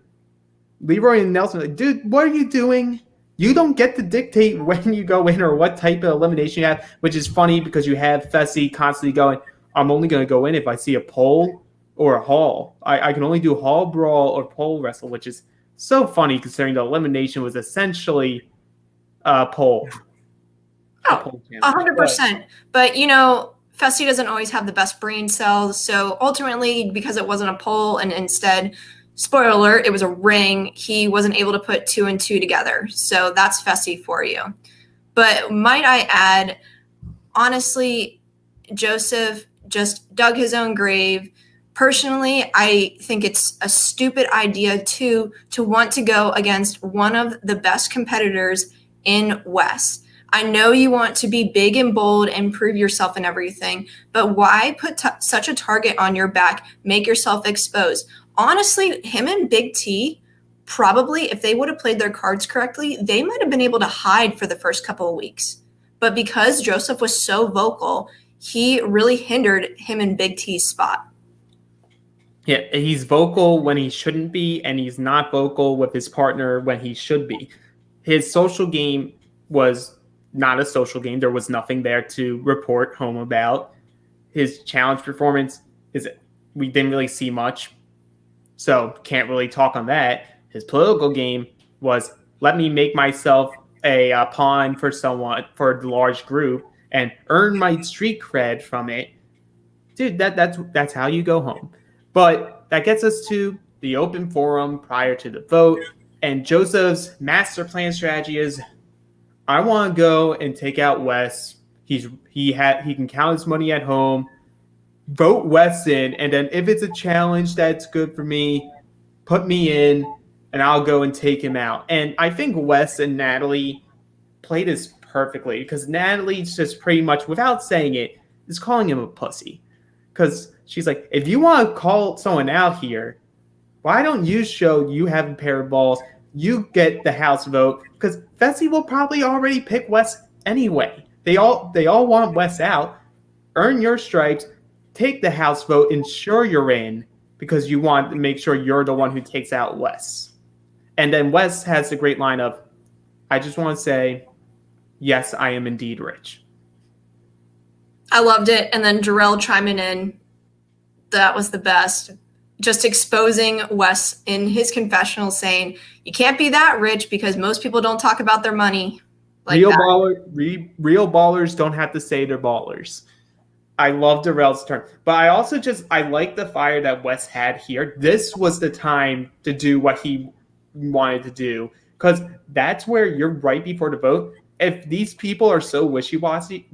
Leroy and Nelson are like, dude, what are you doing? You don't get to dictate when you go in or what type of elimination you have, which is funny because you have Fessy constantly going, I'm only going to go in if I see a pole or a hall. I can only do hall brawl or pole wrestle, which is so funny considering the elimination was essentially pole. Oh, 100%. But, you know, Fessy doesn't always have the best brain cells. So ultimately, because it wasn't a pole and instead, spoiler alert, it was a ring, he wasn't able to put 2 and 2 together. So that's Fessy for you. But might I add, honestly, Joseph just dug his own grave. Personally, I think it's a stupid idea to want to go against one of the best competitors in West. I know you want to be big and bold and prove yourself and everything, but why put such a target on your back, make yourself exposed? Honestly, him and Big T, probably, if they would have played their cards correctly, they might have been able to hide for the first couple of weeks. But because Joseph was so vocal, he really hindered him and Big T's spot. Yeah, he's vocal when he shouldn't be, and he's not vocal with his partner when he should be. His social game was not a social game. There was nothing there to report home about. His challenge performance we didn't really see much, so can't really talk on that. His political game was, let me make myself a pawn for someone, for the large group, and earn my street cred from it. Dude, that's how you go home. But that gets us to the open forum prior to the vote. And Joseph's master plan strategy is, I want to go and take out Wes. He can count his money at home. Vote Wes in, and then if it's a challenge that's good for me, put me in, and I'll go and take him out. And I think Wes and Natalie played this perfectly because Natalie's just pretty much, without saying it, is calling him a pussy. Because she's like, if you want to call someone out here, why don't you show you have a pair of balls? You get the house vote, because Fessy will probably already pick Wes anyway. They all want Wes out. Earn your stripes, take the house vote, ensure you're in, because you want to make sure you're the one who takes out Wes. And then Wes has the great line of, I just want to say, yes, I am indeed rich. I loved it. And then Jarrell chiming in. That was the best. Just exposing Wes in his confessional saying, you can't be that rich because most people don't talk about their money. like that. Real ballers don't have to say they're ballers. I love Darrell's turn, but I like the fire that Wes had here. This was the time to do what he wanted to do, because that's where you're right before the vote. If these people are so wishy-washy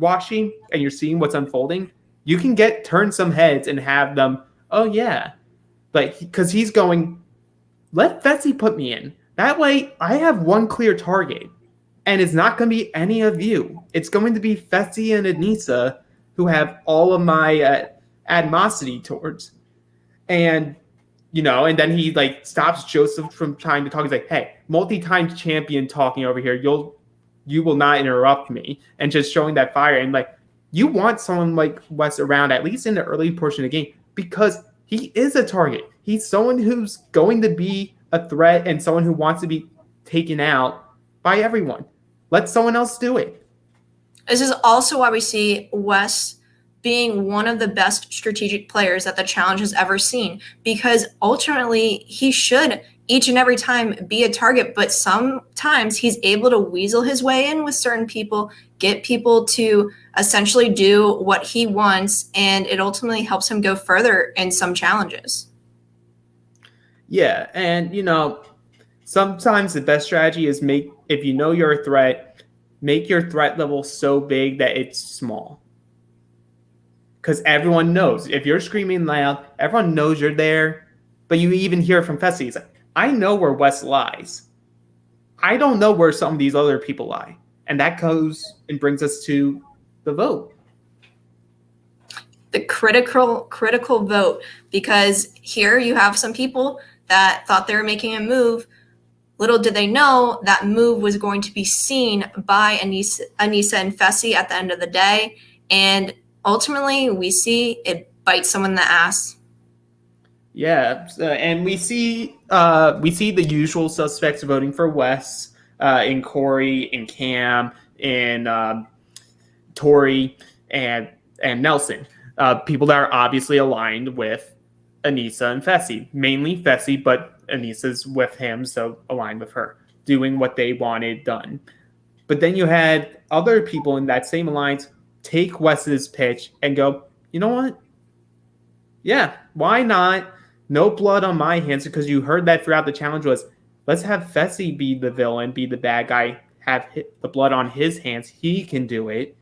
and you're seeing what's unfolding, you can turn some heads and have them, oh yeah, like, because he's going, let Fessy put me in. That way I have one clear target, and it's not going to be any of you. It's going to be Fessy and Anissa, who have all of my animosity towards. And, and then he like stops Joseph from trying to talk. He's like, hey, multi-time champion talking over here. You will not interrupt me. And just showing that fire. And like, you want someone like Wes around, at least in the early portion of the game, because he is a target. He's someone who's going to be a threat and someone who wants to be taken out by everyone. Let someone else do it. This is also why we see Wes being one of the best strategic players that the challenge has ever seen, because ultimately he should each and every time be a target, but sometimes he's able to weasel his way in with certain people, get people to essentially do what he wants, and it ultimately helps him go further in some challenges. Yeah, and sometimes the best strategy is if you know you're a threat, make your threat level so big that it's small. Because everyone knows. If you're screaming loud, everyone knows you're there. But you even hear from Fessy. He's like, I know where Wes lies. I don't know where some of these other people lie. And that goes and brings us to the vote. The critical vote. Because here you have some people that thought they were making a move. Little did they know that move was going to be seen by Anissa and Fessy at the end of the day. And ultimately, we see it bites someone in the ass. Yeah, and we see the usual suspects voting for Wes, in Corey, in Cam, in Tori, and Nelson. People that are obviously aligned with Anissa and Fessy. Mainly Fessy, but Anissa's with him, so aligned with her, doing what they wanted done. But then you had other people in that same alliance take Wes's pitch and go, you know what? Yeah, why not? No blood on my hands, because you heard that throughout the challenge was, let's have Fessy be the villain, be the bad guy, have the blood on his hands. He can do it.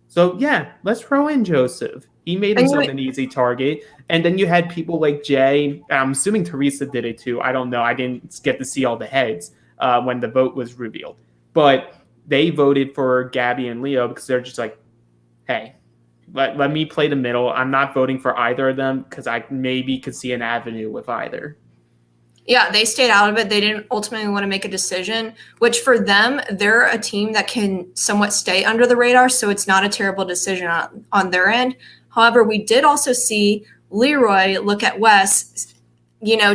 So yeah, let's throw in Joseph. He made himself an easy target. And then you had people like Jay. I'm assuming Teresa did it too. I don't know. I didn't get to see all the heads when the vote was revealed. But they voted for Gabby and Leo because they're just like, hey, let me play the middle. I'm not voting for either of them because I maybe could see an avenue with either. Yeah, they stayed out of it. They didn't ultimately want to make a decision, which for them, they're a team that can somewhat stay under the radar, so it's not a terrible decision on their end. However, we did also see Leroy look at Wes,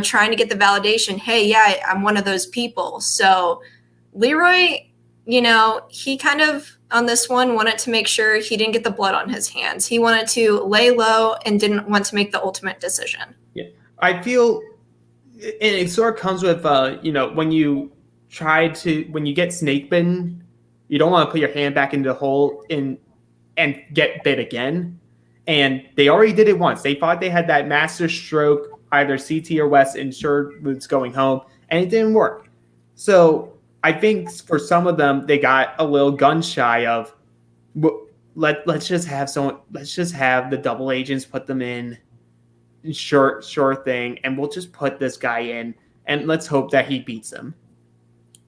trying to get the validation, hey, yeah, I'm one of those people. So Leroy, he kind of, on this one, wanted to make sure he didn't get the blood on his hands. He wanted to lay low and didn't want to make the ultimate decision. Yeah, I feel... And it sort of comes with, when you get snake bitten, you don't want to put your hand back into the hole and get bit again. And they already did it once. They thought they had that master stroke, either CT or West, ensured was going home, and it didn't work. So I think for some of them, they got a little gun shy of, let's just have the double agents put them in. Sure thing, and we'll just put this guy in and let's hope that he beats him.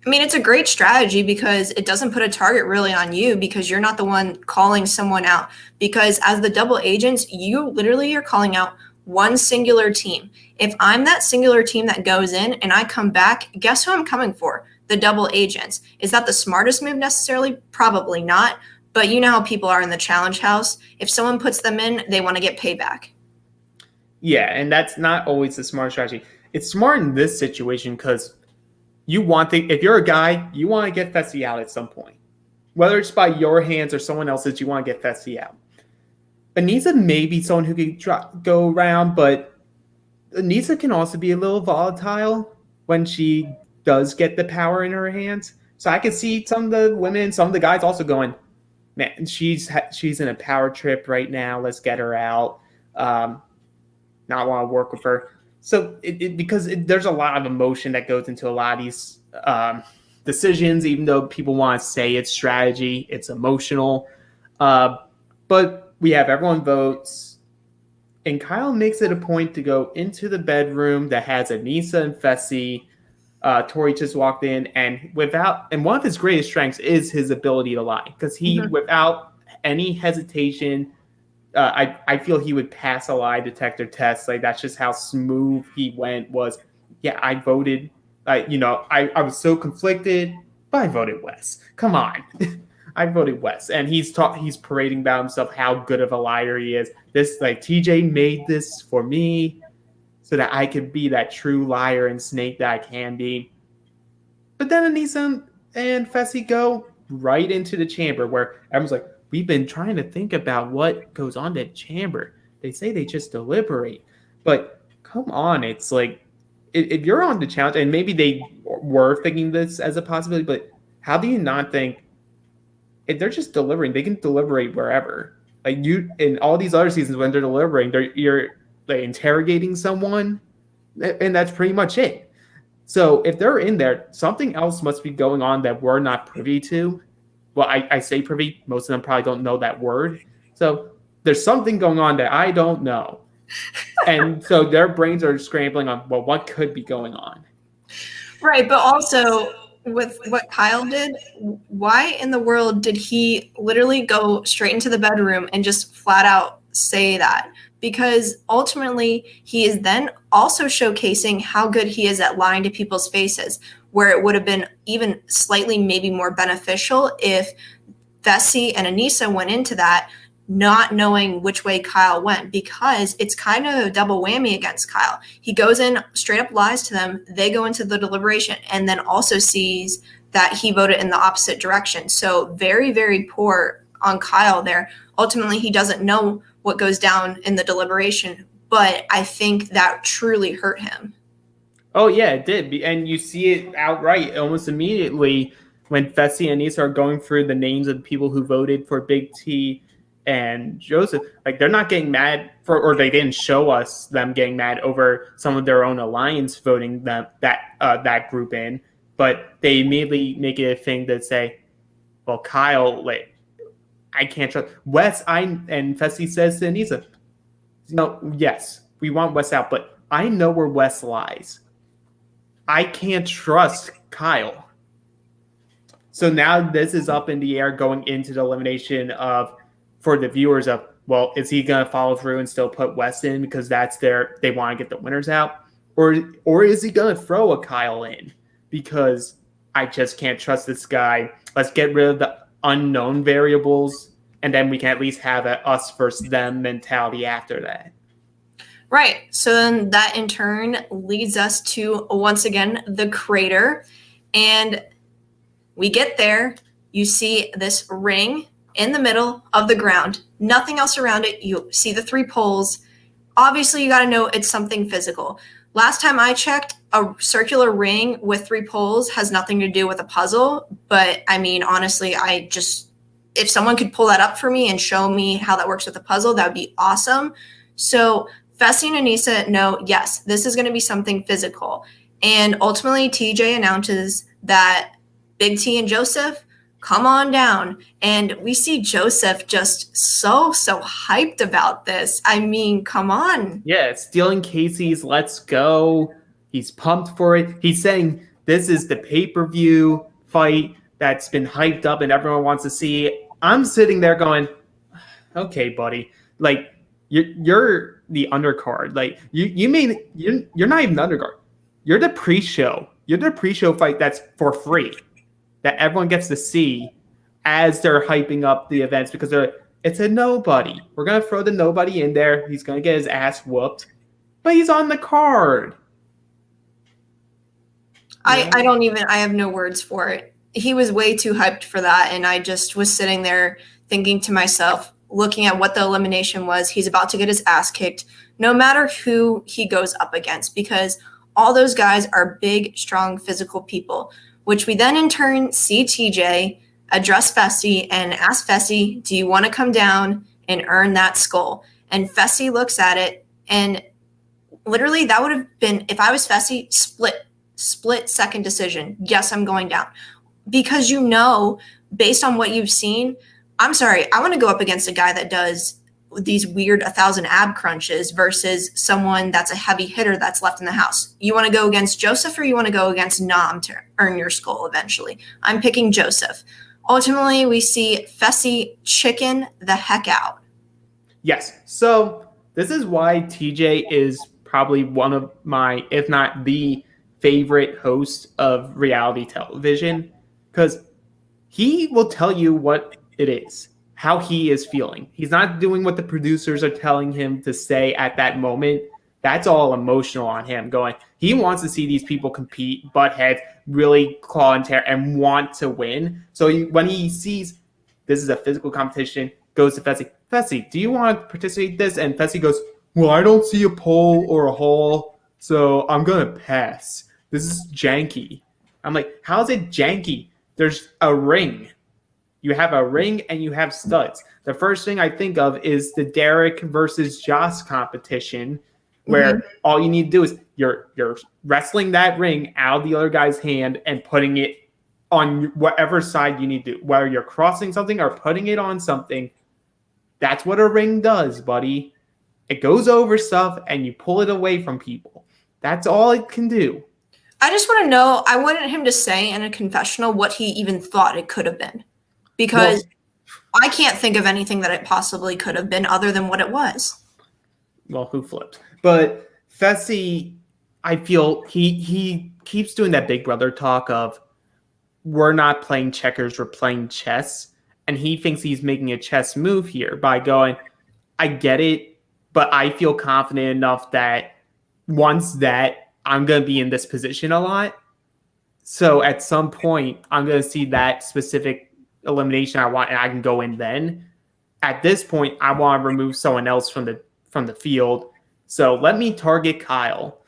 I mean, it's a great strategy because it doesn't put a target really on you because you're not the one calling someone out. Because as the double agents, you literally are calling out one singular team. If I'm that singular team that goes in and I come back, guess who I'm coming for? The double agents. Is that the smartest move necessarily? Probably not. But you know how people are in the challenge house. If someone puts them in, they want to get payback. Yeah, and that's not always the smart strategy. It's smart in this situation because if you're a guy, you want to get Fessy out at some point. Whether it's by your hands or someone else's, you want to get Fessy out. Anissa may be someone who can go around, but Anissa can also be a little volatile when she does get the power in her hands. So I could see some of the women, some of the guys also going, man, she's in a power trip right now. Let's get her out. Not want to work with her. So there's a lot of emotion that goes into a lot of these decisions, even though people want to say it's strategy, it's emotional. But we have everyone votes, and Kyle makes it a point to go into the bedroom that has Anissa and Fessy. Tori just walked in, and one of his greatest strengths is his ability to lie, because he, without any hesitation, I feel he would pass a lie detector test. Like, that's just how smooth he went. I voted. I was so conflicted, but I voted Wes. Come on. I voted Wes, and he's parading about himself how good of a liar he is. This, like, TJ made this for me so that I could be that true liar and snake that I can be. But then Anissa and Fessy go right into the chamber where everyone's like, we've been trying to think about what goes on in the chamber. They say they just deliberate. But come on, it's like, if you're on the challenge, and maybe they were thinking this as a possibility, but how do you not think, if they're just delivering, they can deliberate wherever. Like, you, in all these other seasons when they're deliberating, you're like interrogating someone, and that's pretty much it. So if they're in there, something else must be going on that we're not privy to. Well, I say privy, most of them probably don't know that word. So there's something going on that I don't know. And so their brains are scrambling on, well, what could be going on? Right, but also with what Kyle did, why in the world did he literally go straight into the bedroom and just flat out say that? Because ultimately, he is then also showcasing how good he is at lying to people's faces, where it would have been even slightly maybe more beneficial if Fessy and Anissa went into that not knowing which way Kyle went, because it's kind of a double whammy against Kyle. He goes in, straight up lies to them, they go into the deliberation, and then also sees that he voted in the opposite direction. So very, very poor on Kyle there. Ultimately, he doesn't know what goes down in the deliberation, but I think that truly hurt him. Oh, yeah, it did. And you see it outright almost immediately when Fessy and Anissa are going through the names of the people who voted for Big T and Joseph. Like, they're not getting mad or they didn't show us them getting mad over some of their own alliance voting that group in, but they immediately make it a thing to say, well, Kyle, like, I can't trust Wes. And Fessy says to Anissa, no, yes, we want Wes out, but I know where Wes lies. I can't trust Kyle. So now this is up in the air going into the elimination for the viewers of, well, is he going to follow through and still put Wes in because they want to get the winners out? Or is he going to throw a Kyle in because I just can't trust this guy. Let's get rid of the unknown variables, and then we can at least have a us versus them mentality after that. Right. So then that in turn leads us to, once again, the crater. And we get there. You see this ring in the middle of the ground. Nothing else around it. You see the 3 poles. Obviously, you got to know it's something physical. Last time I checked, a circular ring with 3 poles has nothing to do with a puzzle. But, I mean, honestly, if someone could pull that up for me and show me how that works with a puzzle, that would be awesome. So Fessy and Anissa know, yes, this is going to be something physical. And ultimately, TJ announces that Big T and Joseph, come on down. And we see Joseph just so hyped about this. I mean, come on. Yeah, stealing Casey's Let's Go. He's pumped for it. He's saying this is the pay-per-view fight that's been hyped up and everyone wants to see. I'm sitting there going, okay, buddy. Like, you're the undercard. Like, you mean you're not even the undercard. You're the pre-show. You're the pre-show fight that's for free, that everyone gets to see as they're hyping up the events because it's a nobody. We're going to throw the nobody in there. He's going to get his ass whooped, but he's on the card. I have no words for it. He was way too hyped for that. And I just was sitting there thinking to myself, looking at what the elimination was, he's about to get his ass kicked no matter who he goes up against, because All those guys are big, strong, physical people, which we then in turn see TJ address Fessy and ask Fessy, do you want to come down and earn that skull? And Fessy looks at it, and literally that would have been, if I was Fessy, split second decision. Yes, I'm going down. Because based on what you've seen, I'm sorry, I want to go up against a guy that does these weird 1,000 ab crunches versus someone that's a heavy hitter that's left in the house. You want to go against Joseph or you want to go against Nam to earn your skull eventually? I'm picking Joseph. Ultimately, we see Fessy chicken the heck out. Yes. So this is why TJ is probably one of my, if not the favorite host of reality television, because he will tell you what it is, how he is feeling. He's not doing what the producers are telling him to say at that moment. That's all emotional on him going. He wants to see these people compete, butt heads, really claw and tear, and want to win. So when he sees this is a physical competition, goes to Fessy. Fessy, do you want to participate in this? And Fessy goes, well, I don't see a pole or a hole, so I'm going to pass. This is janky. I'm like, how's it janky? There's a ring. You have a ring and you have studs. The first thing I think of is the Derek versus Joss competition, where all you need to do is you're wrestling that ring out of the other guy's hand and putting it on whatever side you need to, whether you're crossing something or putting it on something. That's what a ring does, buddy. It goes over stuff and you pull it away from people. That's all it can do. I just want to know, I wanted him to say in a confessional what he even thought it could have been. Because I can't think of anything that it possibly could have been other than what it was. Well, who flipped? But Fessy, I feel he keeps doing that big brother talk of we're not playing checkers, we're playing chess. And he thinks he's making a chess move here by going, I get it, but I feel confident enough that once that I'm going to be in this position a lot. So at some point, I'm going to see that specific elimination I want, and I can go in then. At this point, I want to remove someone else from the field. So let me target Kyle,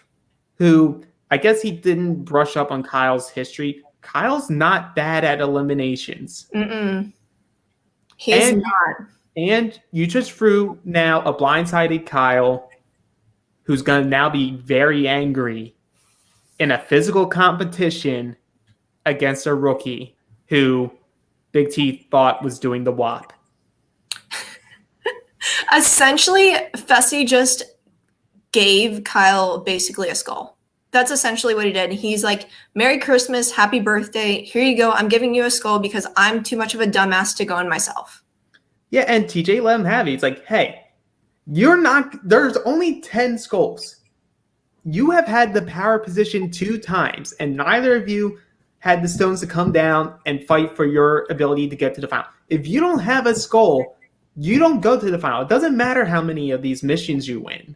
who I guess he didn't brush up on Kyle's history. Kyle's not bad at eliminations. He's not. And you just threw now a blindsided Kyle, who's going to now be very angry in a physical competition against a rookie who Big T thought was doing the WAP. Essentially, Fessy just gave Kyle basically a skull. That's essentially what he did. He's like, Merry Christmas, happy birthday. Here you go. I'm giving you a skull because I'm too much of a dumbass to go in myself. Yeah, and TJ let him have it. It's like, hey, there's only 10 skulls. You have had the power position 2 times, and neither of you had the stones to come down and fight for your ability to get to the final. If you don't have a skull, you don't go to the final. It doesn't matter how many of these missions you win.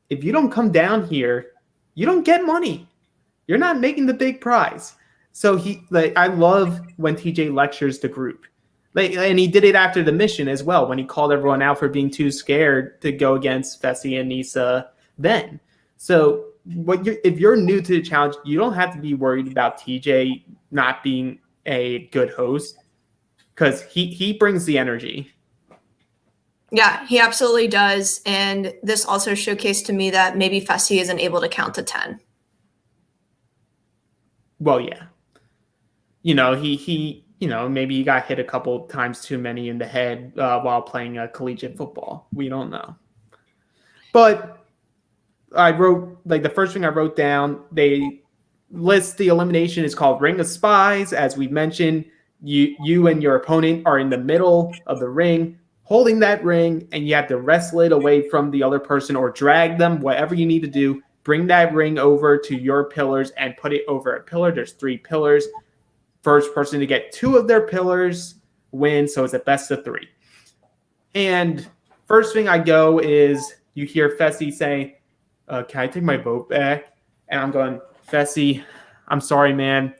If you don't come down here, you don't get money. You're not making the big prize. So I love when TJ lectures the group. And he did it after the mission as well, when he called everyone out for being too scared to go against Fessy and Nisa then. So if you're new to the challenge, you don't have to be worried about TJ not being a good host, because he brings the energy. Yeah, he absolutely does. And this also showcased to me that maybe Fessy isn't able to count to 10. Well, yeah. Maybe he got hit a couple times too many in the head while playing collegiate football. We don't know. But I wrote, the first thing I wrote down, they list the elimination is called Ring of Spies. As we mentioned, you and your opponent are in the middle of the ring, holding that ring, and you have to wrestle it away from the other person or drag them, whatever you need to do. Bring that ring over to your pillars and put it over a pillar. There's 3 pillars. First person to get 2 of their pillars wins, so it's a best of 3. And first thing I go is you hear Fessy say, can I take my vote back? And I'm going, Fessy, I'm sorry, man.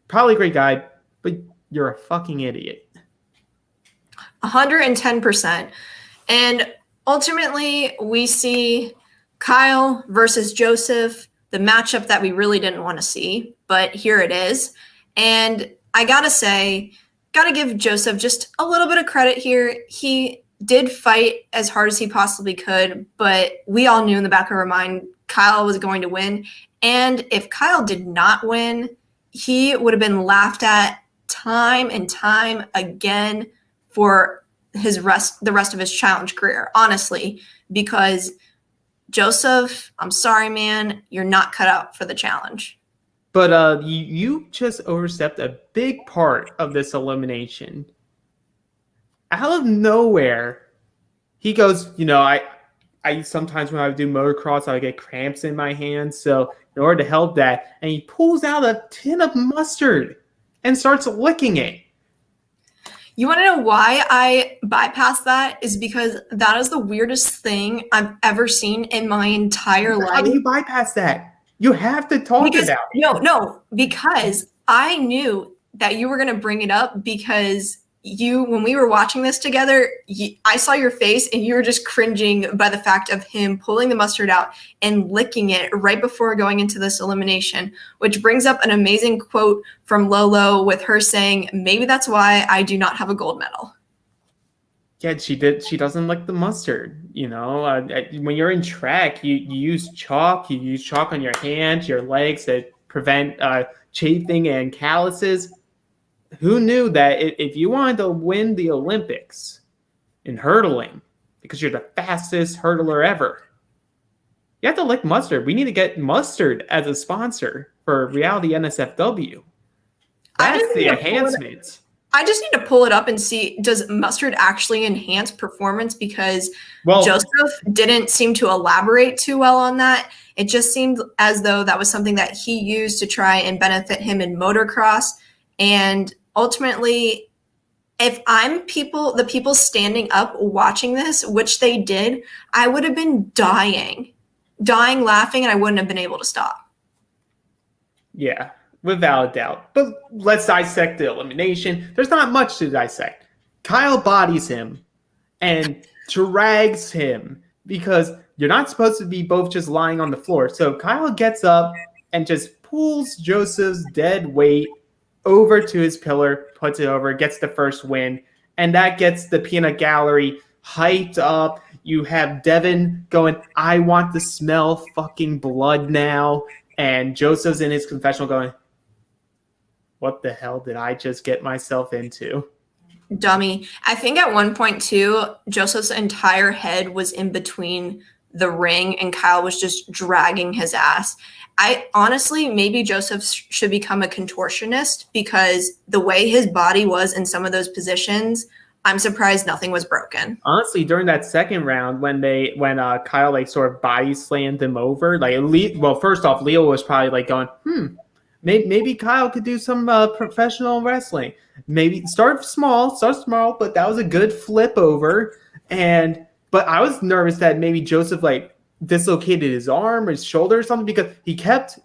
Probably a great guy, but you're a fucking idiot. 110%. And ultimately, we see Kyle versus Joseph the matchup that we really didn't want to see, but here it is. And I gotta say, gotta give Joseph just a little bit of credit here. He did fight as hard as he possibly could, but we all knew in the back of our mind Kyle was going to win. And if Kyle did not win, he would have been laughed at time and time again for the rest of his challenge career, honestly, because Joseph, I'm sorry, man, you're not cut out for the challenge. But you just overstepped a big part of this elimination. Out of nowhere, he goes, I sometimes when I do motocross, I get cramps in my hands. So in order to help that, and he pulls out a tin of mustard and starts licking it. You want to know why I bypassed that? Is because that is the weirdest thing I've ever seen in my entire life. How do you bypass that? You have to talk about it. No, because I knew that you were going to bring it up because when we were watching this together, I saw your face and you were just cringing by the fact of him pulling the mustard out and licking it right before going into this elimination, which brings up an amazing quote from Lolo with her saying, maybe that's why I do not have a gold medal. Yeah, she doesn't like the mustard. When you're in track, you use chalk. You use chalk on your hands, your legs that prevent chafing and calluses. Who knew that if you wanted to win the Olympics in hurtling, because you're the fastest hurdler ever, you have to lick mustard. We need to get mustard as a sponsor for Reality NSFW. That's the enhancements. I just need to pull it up and see, does mustard actually enhance performance? Because Joseph didn't seem to elaborate too well on that. It just seemed as though that was something that he used to try and benefit him in motocross. And ultimately, if I'm the people standing up watching this, which they did, I would have been dying laughing, and I wouldn't have been able to stop. Yeah. Without a doubt. But let's dissect the elimination. There's not much to dissect. Kyle bodies him and drags him because you're not supposed to be both just lying on the floor. So Kyle gets up and just pulls Joseph's dead weight over to his pillar, puts it over, gets the first win, and that gets the peanut gallery hyped up. You have Devin going, I want to smell fucking blood now. And Joseph's in his confessional going, what the hell did I just get myself into? Dummy. I think at one point too, Joseph's entire head was in between the ring and Kyle was just dragging his ass. Maybe Joseph should become a contortionist because the way his body was in some of those positions, I'm surprised nothing was broken. Honestly, during that second round, when Kyle sort of body slammed him over, first off, Leo was probably going, maybe Kyle could do some professional wrestling. Maybe start small, but that was a good flip over. But I was nervous that maybe Joseph dislocated his arm or his shoulder or something because he kept,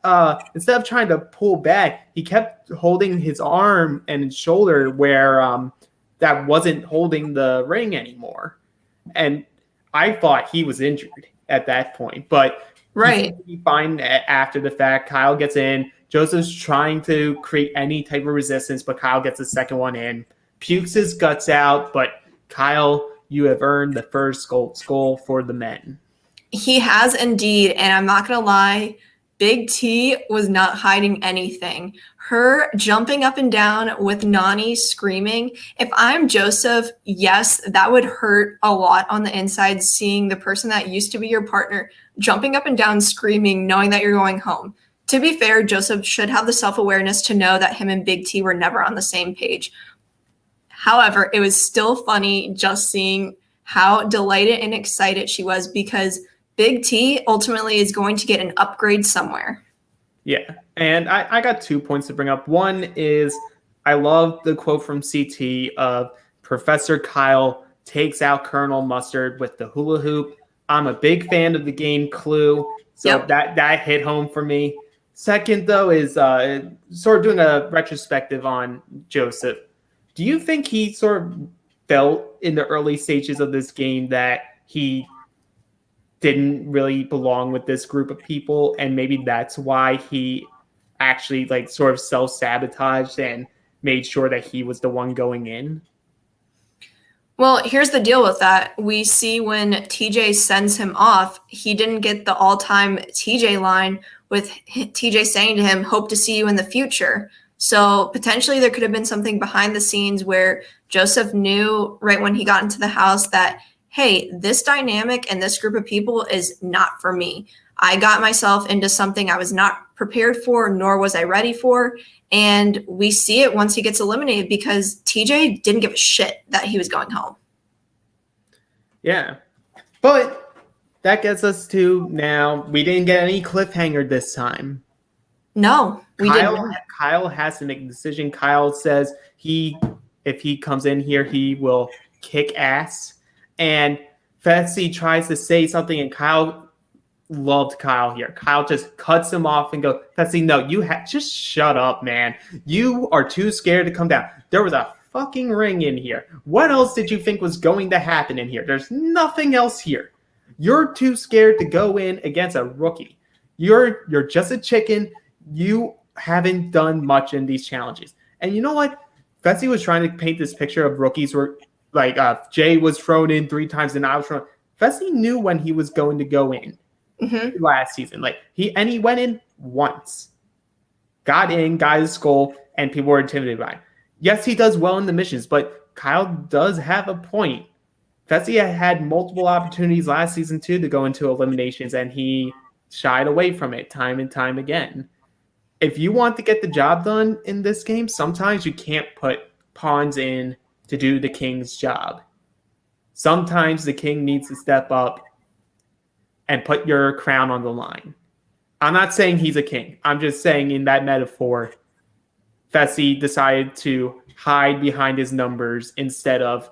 instead of trying to pull back, he kept holding his arm and his shoulder where that wasn't holding the ring anymore. And I thought he was injured at that point. But right, he's fine after the fact. Kyle gets in. Joseph's trying to create any type of resistance, but Kyle gets the second one in. Pukes his guts out, but Kyle, you have earned the first gold skull for the men. He has indeed, and I'm not going to lie, Big T was not hiding anything. Her jumping up and down with Nani screaming. If I'm Joseph, yes, that would hurt a lot on the inside, seeing the person that used to be your partner jumping up and down screaming, knowing that you're going home. To be fair, Joseph should have the self-awareness to know that him and Big T were never on the same page. However, it was still funny just seeing how delighted and excited she was because Big T ultimately is going to get an upgrade somewhere. Yeah, and I got 2 points to bring up. One is I love the quote from CT of Professor Kyle takes out Colonel Mustard with the hula hoop. I'm a big fan of the game Clue, so that hit home for me. Second, though, is sort of doing a retrospective on Joseph. Do you think he sort of felt in the early stages of this game that he didn't really belong with this group of people, and maybe that's why he actually like sort of self-sabotaged and made sure that he was the one going in. Well, here's the deal with that. We see when TJ sends him off, he didn't get the all-time TJ line with TJ saying to him, "Hope to see you in the future." So potentially there could have been something behind the scenes where Joseph knew right when he got into the house that, hey, this dynamic and this group of people is not for me. I got myself into something I was not prepared for, nor was I ready for. And we see it once he gets eliminated because TJ didn't give a shit that he was going home. Yeah. But that gets us to now, we didn't get any cliffhanger this time. No, we didn't. Kyle has to make a decision. Kyle says if he comes in here, he will kick ass. And Fessy tries to say something, and Kyle loved Kyle here. Kyle just cuts him off and goes, Fessy, no, just shut up, man. You are too scared to come down. There was a fucking ring in here. What else did you think was going to happen in here? There's nothing else here. You're too scared to go in against a rookie. You're just a chicken. You haven't done much in these challenges. And you know what? Fessy was trying to paint this picture of rookies where like Jay was thrown in 3 times and I was thrown. Fessy knew when he was going to go in last season. Like he went in once, got his skull, and people were intimidated by him. Yes, he does well in the missions, but Kyle does have a point. Fessy had multiple opportunities last season too to go into eliminations, and he shied away from it time and time again. If you want to get the job done in this game, sometimes you can't put pawns in to do the king's job. Sometimes the king needs to step up and put your crown on the line. I'm not saying he's a king. I'm just saying in that metaphor, Fessy decided to hide behind his numbers instead of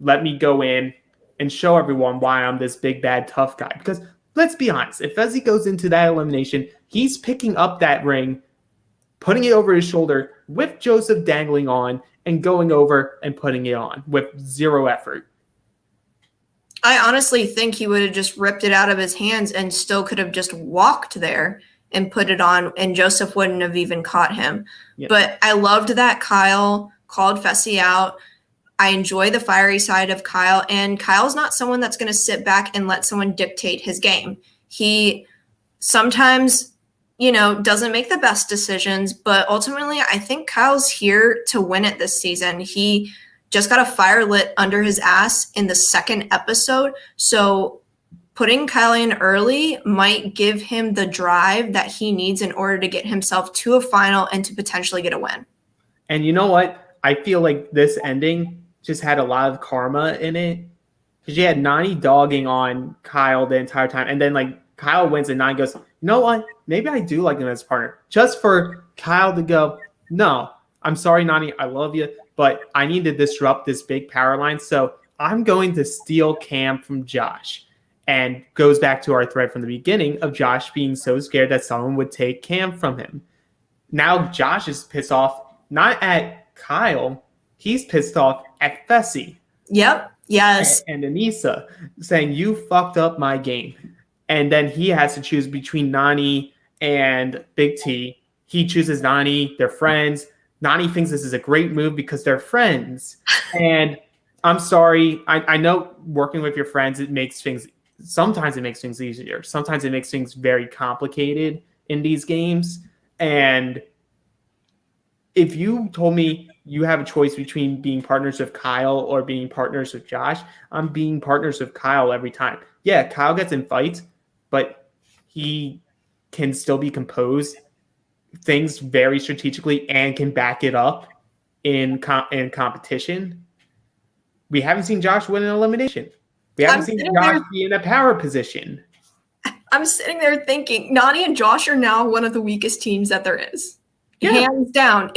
let me go in and show everyone why I'm this big, bad, tough guy. Because let's be honest, if Fessy goes into that elimination, he's picking up that ring, putting it over his shoulder with Joseph dangling on, and going over and putting it on with zero effort. I honestly think he would have just ripped it out of his hands and still could have just walked there and put it on, and Joseph wouldn't have even caught him. Yeah. But I loved that Kyle called Fessy out. I enjoy the fiery side of Kyle, and Kyle's not someone that's going to sit back and let someone dictate his game. He sometimes, doesn't make the best decisions, but ultimately I think Kyle's here to win it this season. He just got a fire lit under his ass in the 2nd episode. So putting Kyle in early might give him the drive that he needs in order to get himself to a final and to potentially get a win. And you know what? I feel like this ending just had a lot of karma in it. Because you had Nani dogging on Kyle the entire time. And then like Kyle wins and Nani goes, you know what? Maybe I do like him as a partner. Just for Kyle to go, no, I'm sorry, Nani, I love you, but I need to disrupt this big power line. So I'm going to steal Cam from Josh. And goes back to our thread from the beginning of Josh being so scared that someone would take Cam from him. Now Josh is pissed off, not at Kyle, he's pissed off at Fessy. Yep. Yes. And Anissa saying, you fucked up my game. And then he has to choose between Nani and Big T. He chooses Nani. They're friends. Nani thinks this is a great move because they're friends. And I'm sorry. I know working with your friends, sometimes it makes things easier. Sometimes it makes things very complicated in these games. And if you told me you have a choice between being partners with Kyle or being partners with Josh, I'm being partners with Kyle every time. Yeah, Kyle gets in fights, but he can still be composed, things very strategically, and can back it up in competition. We haven't seen Josh win an elimination. We haven't seen Josh be in a power position. I'm sitting there thinking, Nani and Josh are now one of the weakest teams that there is. Yeah. Hands down.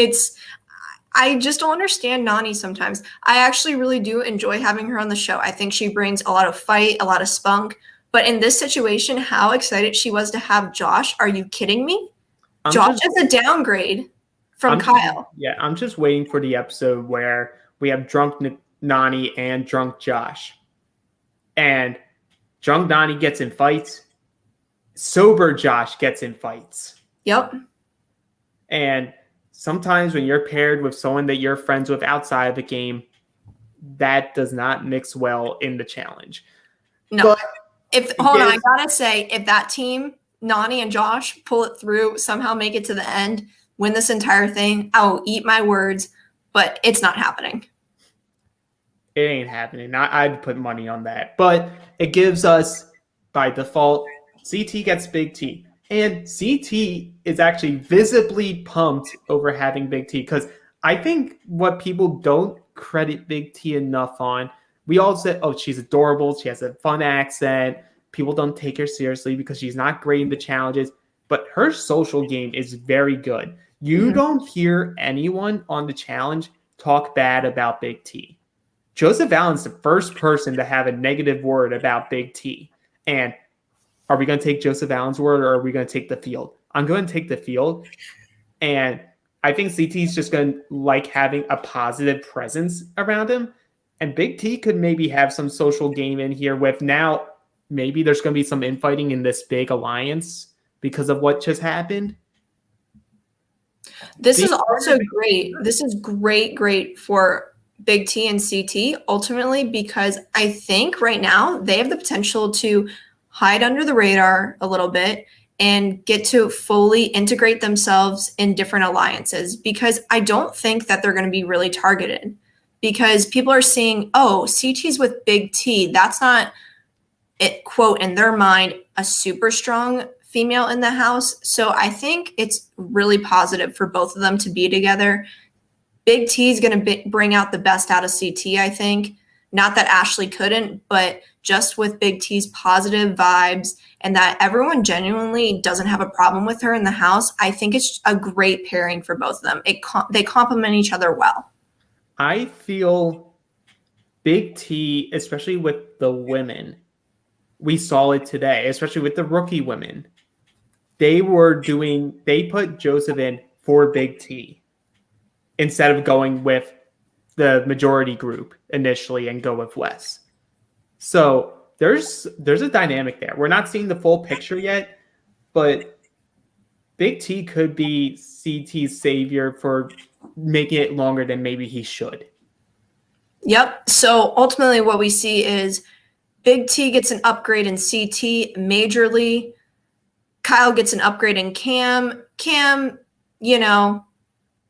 I just don't understand Nani sometimes. I actually really do enjoy having her on the show. I think she brings a lot of fight, a lot of spunk. But in this situation, how excited she was to have Josh. Are you kidding me? Josh is a downgrade from Kyle. I'm just waiting for the episode where we have drunk Nani and drunk Josh. And Drunk Nani gets in fights. Sober Josh gets in fights. Yep. And sometimes when you're paired with someone that you're friends with outside of the game, that does not mix well in the challenge. No. Hold on, I gives- gotta say, if that team, Nani and Josh, pull it through, somehow make it to the end, win this entire thing, I will eat my words, but it's not happening. It ain't happening. I'd put money on that. But it gives us, by default, CT gets Big T. And CT is actually visibly pumped over having Big T, because I think what people don't credit Big T enough on, we all said, oh, she's adorable, she has a fun accent, people don't take her seriously because she's not great in the challenges, but her social game is very good. You don't hear anyone on the challenge talk bad about Big T. Joseph Allen's the first person to have a negative word about Big T. And are we going to take Joseph Allen's word, or are we going to take the field? I'm going to take the field. And I think CT is just going to like having a positive presence around him. And Big T could maybe have some social game in here with, now maybe there's going to be some infighting in this big alliance because of what just happened. This is also great. This is great for Big T and CT ultimately, because I think right now they have the potential to hide under the radar a little bit and get to fully integrate themselves in different alliances, because I don't think that they're going to be really targeted, because people are seeing, oh, CT's with Big T. That's not, it quote, in their mind, a super strong female in the house. So I think it's really positive for both of them to be together. Big T is going to bring out the best out of CT, I think. Not that Ashley couldn't, but just with Big T's positive vibes and that everyone genuinely doesn't have a problem with her in the house, I think it's a great pairing for both of them. They complement each other well. I feel Big T, especially with the women, we saw it today, especially with the rookie women. They put Joseph in for Big T instead of going with the majority group initially and go with Wes. So there's a dynamic there. We're not seeing the full picture yet, but Big T could be CT's savior for making it longer than maybe he should. Yep. So ultimately what we see is Big T gets an upgrade in CT majorly. Kyle gets an upgrade in Cam. Cam,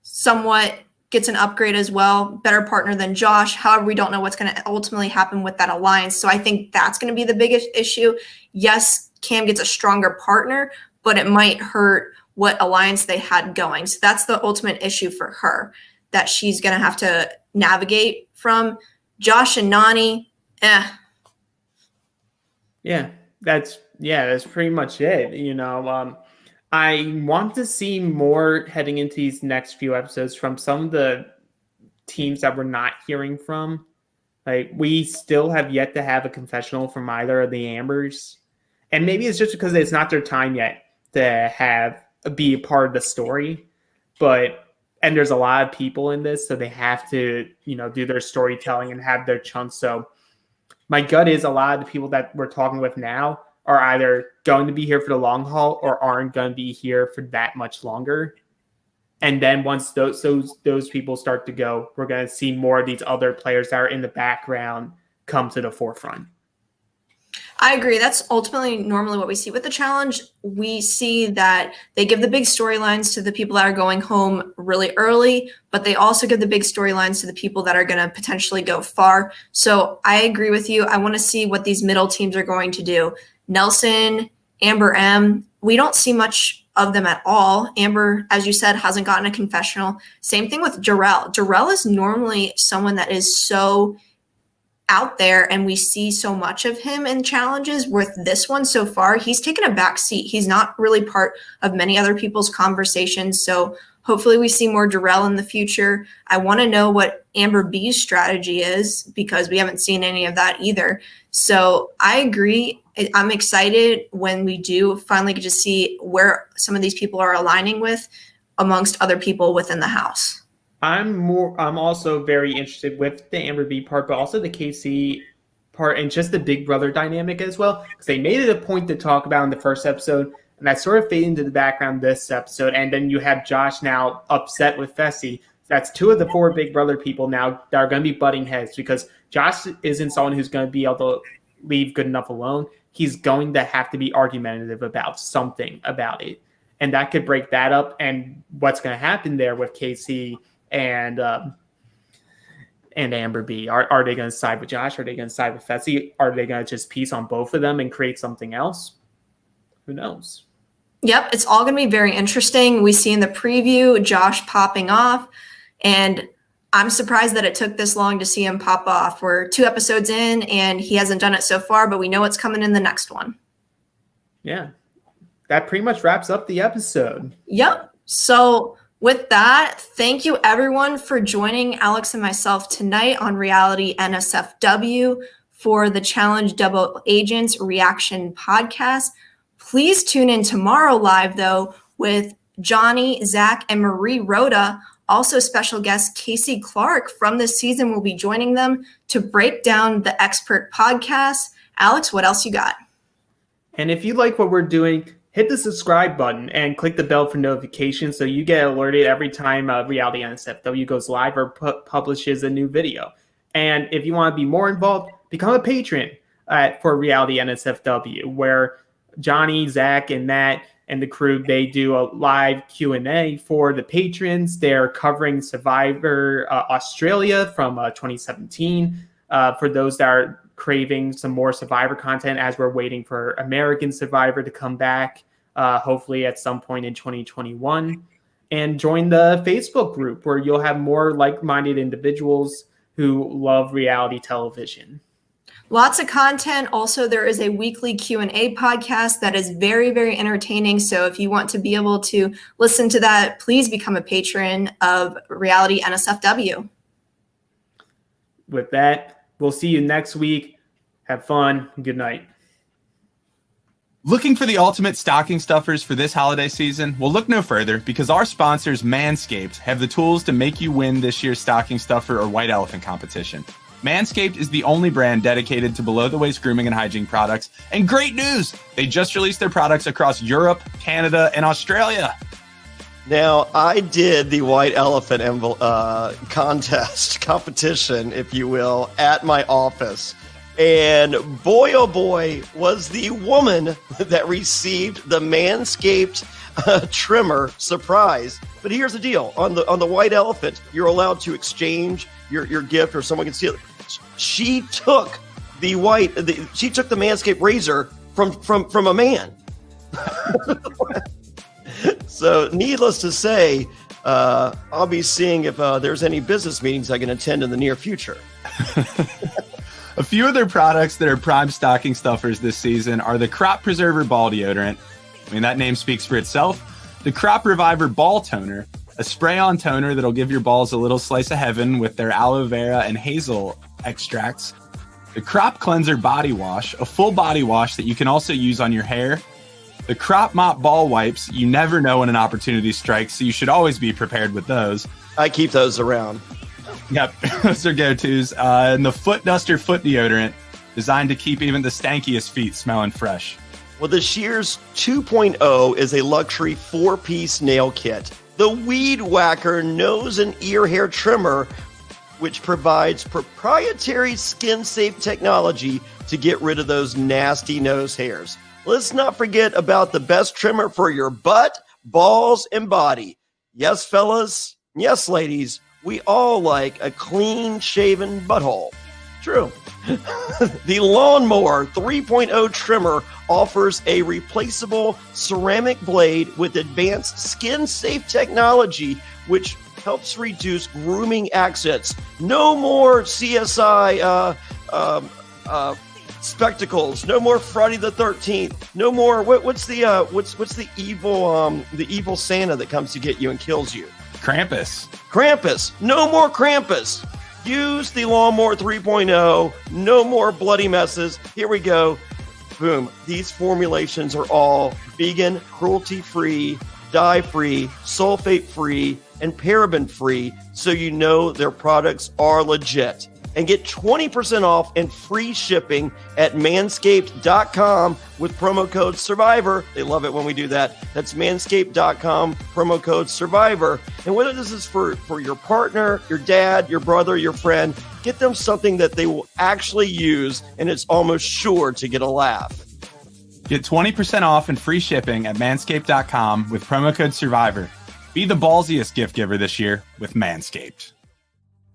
somewhat gets an upgrade as well. Better partner than Josh. However, we don't know what's going to ultimately happen with that alliance. So I think that's going to be the biggest issue. Yes, Cam gets a stronger partner, but it might hurt what alliance they had going. So that's the ultimate issue for her that she's going to have to navigate from. Josh and Nani, Yeah, that's pretty much it. I want to see more heading into these next few episodes from some of the teams that we're not hearing from. Like, we still have yet to have a confessional from either of the Ambers. And maybe it's just because it's not their time yet to be a part of the story. And there's a lot of people in this, so they have to, do their storytelling and have their chunks. So my gut is a lot of the people that we're talking with now are either going to be here for the long haul or aren't going to be here for that much longer. And then once those people start to go, we're going to see more of these other players that are in the background come to the forefront. I agree. That's ultimately normally what we see with the challenge. We see that they give the big storylines to the people that are going home really early, but they also give the big storylines to the people that are going to potentially go far. So I agree with you. I want to see what these middle teams are going to do. Nelson, Amber M, we don't see much of them at all. Amber, as you said, hasn't gotten a confessional. Same thing with Jarrell. Jarrell is normally someone that is so out there, and we see so much of him in challenges. With this one so far, he's taken a back seat. He's not really part of many other people's conversations. So hopefully we see more Jarrell in the future. I want to know what Amber B's strategy is, because we haven't seen any of that either. So I agree. I'm excited when we do finally get to see where some of these people are aligning with amongst other people within the house. I'm also very interested with the Amber B part, but also the KC part and just the big brother dynamic as well, because they made it a point to talk about in the first episode, and that sort of faded into the background this episode. And then you have Josh now upset with Fessy. That's 2 of the 4 big brother people now that are going to be butting heads, because Josh isn't someone who's going to be able to leave good enough alone. He's going to have to be argumentative about something about it. And that could break that up. And what's going to happen there with Casey and Amber B? Are they going to side with Josh? Are they going to side with Fessy? Are they going to just piece on both of them and create something else? Who knows? Yep, it's all going to be very interesting. We see in the preview Josh popping off, and I'm surprised that it took this long to see him pop off. We're 2 episodes in, and he hasn't done it so far, but we know what's coming in the next one. Yeah, that pretty much wraps up the episode. Yep. So with that, thank you everyone for joining Alex and myself tonight on Reality NSFW for the Challenge Double Agents Reaction Podcast. Please tune in tomorrow live, though, with Johnny, Zach, and Marie Rhoda. Also, special guest Casey Clark from this season will be joining them to break down the expert podcast. Alex, what else you got? And if you like what we're doing, hit the subscribe button and click the bell for notifications so you get alerted every time Reality NSFW goes live or publishes a new video. And if you want to be more involved, become a patron for Reality NSFW, where Johnny, Zach, and Matt and the crew, they do a live Q&A for the patrons. They're covering Survivor Australia from 2017 for those that are craving some more Survivor content as we're waiting for American Survivor to come back, hopefully at some point in 2021. And join the Facebook group where you'll have more like-minded individuals who love reality television. Lots of content. Also, there is a weekly Q&A podcast that is very, very entertaining. So if you want to be able to listen to that, please become a patron of Reality NSFW. With that, we'll see you next week. Have fun. Good night. Looking for the ultimate stocking stuffers for this holiday season? Well, look no further, because our sponsors, Manscaped, have the tools to make you win this year's stocking stuffer or white elephant competition. Manscaped is the only brand dedicated to below-the-waist grooming and hygiene products. And great news! They just released their products across Europe, Canada, and Australia. Now, I did the white elephant competition, if you will, at my office. And boy, oh boy, was the woman that received the Manscaped trimmer surprise. But here's the deal. On the white elephant, you're allowed to exchange your gift, or someone can steal it. She took the Manscaped razor from a man. So needless to say, I'll be seeing if there's any business meetings I can attend in the near future. A few of their products that are prime stocking stuffers this season are the Crop Preserver Ball Deodorant. I mean, that name speaks for itself. The Crop Reviver Ball Toner, a spray-on toner that'll give your balls a little slice of heaven with their aloe vera and hazel extracts. The Crop Cleanser Body Wash, a full body wash that you can also use on your hair. The Crop Mop Ball Wipes, you never know when an opportunity strikes, so you should always be prepared with those. I keep those around. Yep, those are go-tos. And the Foot Duster Foot Deodorant, designed to keep even the stankiest feet smelling fresh. Well, the Shears 2.0 is a luxury 4-piece nail kit. The Weed Whacker Nose and Ear Hair Trimmer, which provides proprietary skin-safe technology to get rid of those nasty nose hairs. Let's not forget about the best trimmer for your butt, balls, and body. Yes, fellas. Yes, ladies. We all like a clean-shaven butthole. True. The Lawnmower 3.0 trimmer offers a replaceable ceramic blade with advanced skin-safe technology, which helps reduce grooming accidents. No more CSI spectacles. No more Friday the 13th. No more. What's the evil Santa that comes to get you and kills you? Krampus. Krampus. No more Krampus. Use the Lawnmower 3.0. No more bloody messes. Here we go. Boom. These formulations are all vegan, cruelty-free, dye-free, sulfate-free, and paraben-free, so you know their products are legit. and get 20% off and free shipping at manscaped.com with promo code SURVIVOR. They love it when we do that. That's manscaped.com, promo code SURVIVOR. And whether this is for your partner, your dad, your brother, your friend, get them something that they will actually use, and it's almost sure to get a laugh. Get 20% off and free shipping at manscaped.com with promo code SURVIVOR. Be the ballsiest gift giver this year with Manscaped.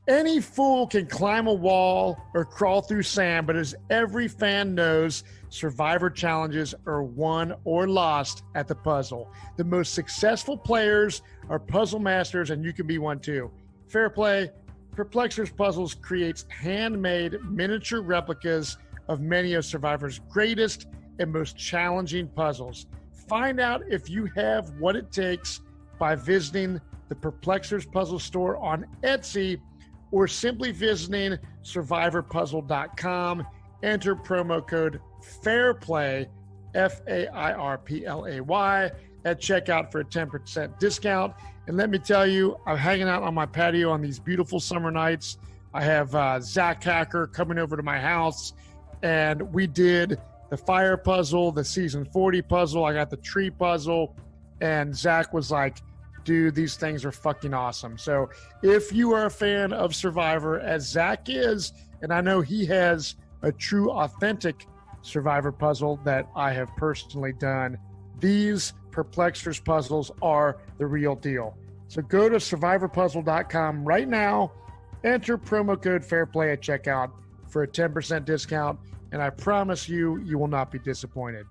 Any fool can climb a wall or crawl through sand, but as every fan knows, Survivor challenges are won or lost at the puzzle. The most successful players are puzzle masters, and you can be one too. Fair play. Perplexers Puzzles creates handmade miniature replicas of many of Survivor's greatest and most challenging puzzles. Find out if you have what it takes by visiting the Perplexers Puzzle store on Etsy or simply visiting survivorpuzzle.com. Enter promo code FAIRPLAY, FAIRPLAY, at checkout for a 10% discount. And let me tell you, I'm hanging out on my patio on these beautiful summer nights. I have Zach Hacker coming over to my house, and we did the fire puzzle, the season 40 puzzle. I got the tree puzzle, and Zach was like, dude, these things are fucking awesome. So if you are a fan of Survivor, as Zach is, and I know he has a true, authentic Survivor puzzle that I have personally done, these Perplexers puzzles are the real deal. So go to survivorpuzzle.com right now, enter promo code FAIRPLAY at checkout for a 10% discount, and I promise you, you will not be disappointed.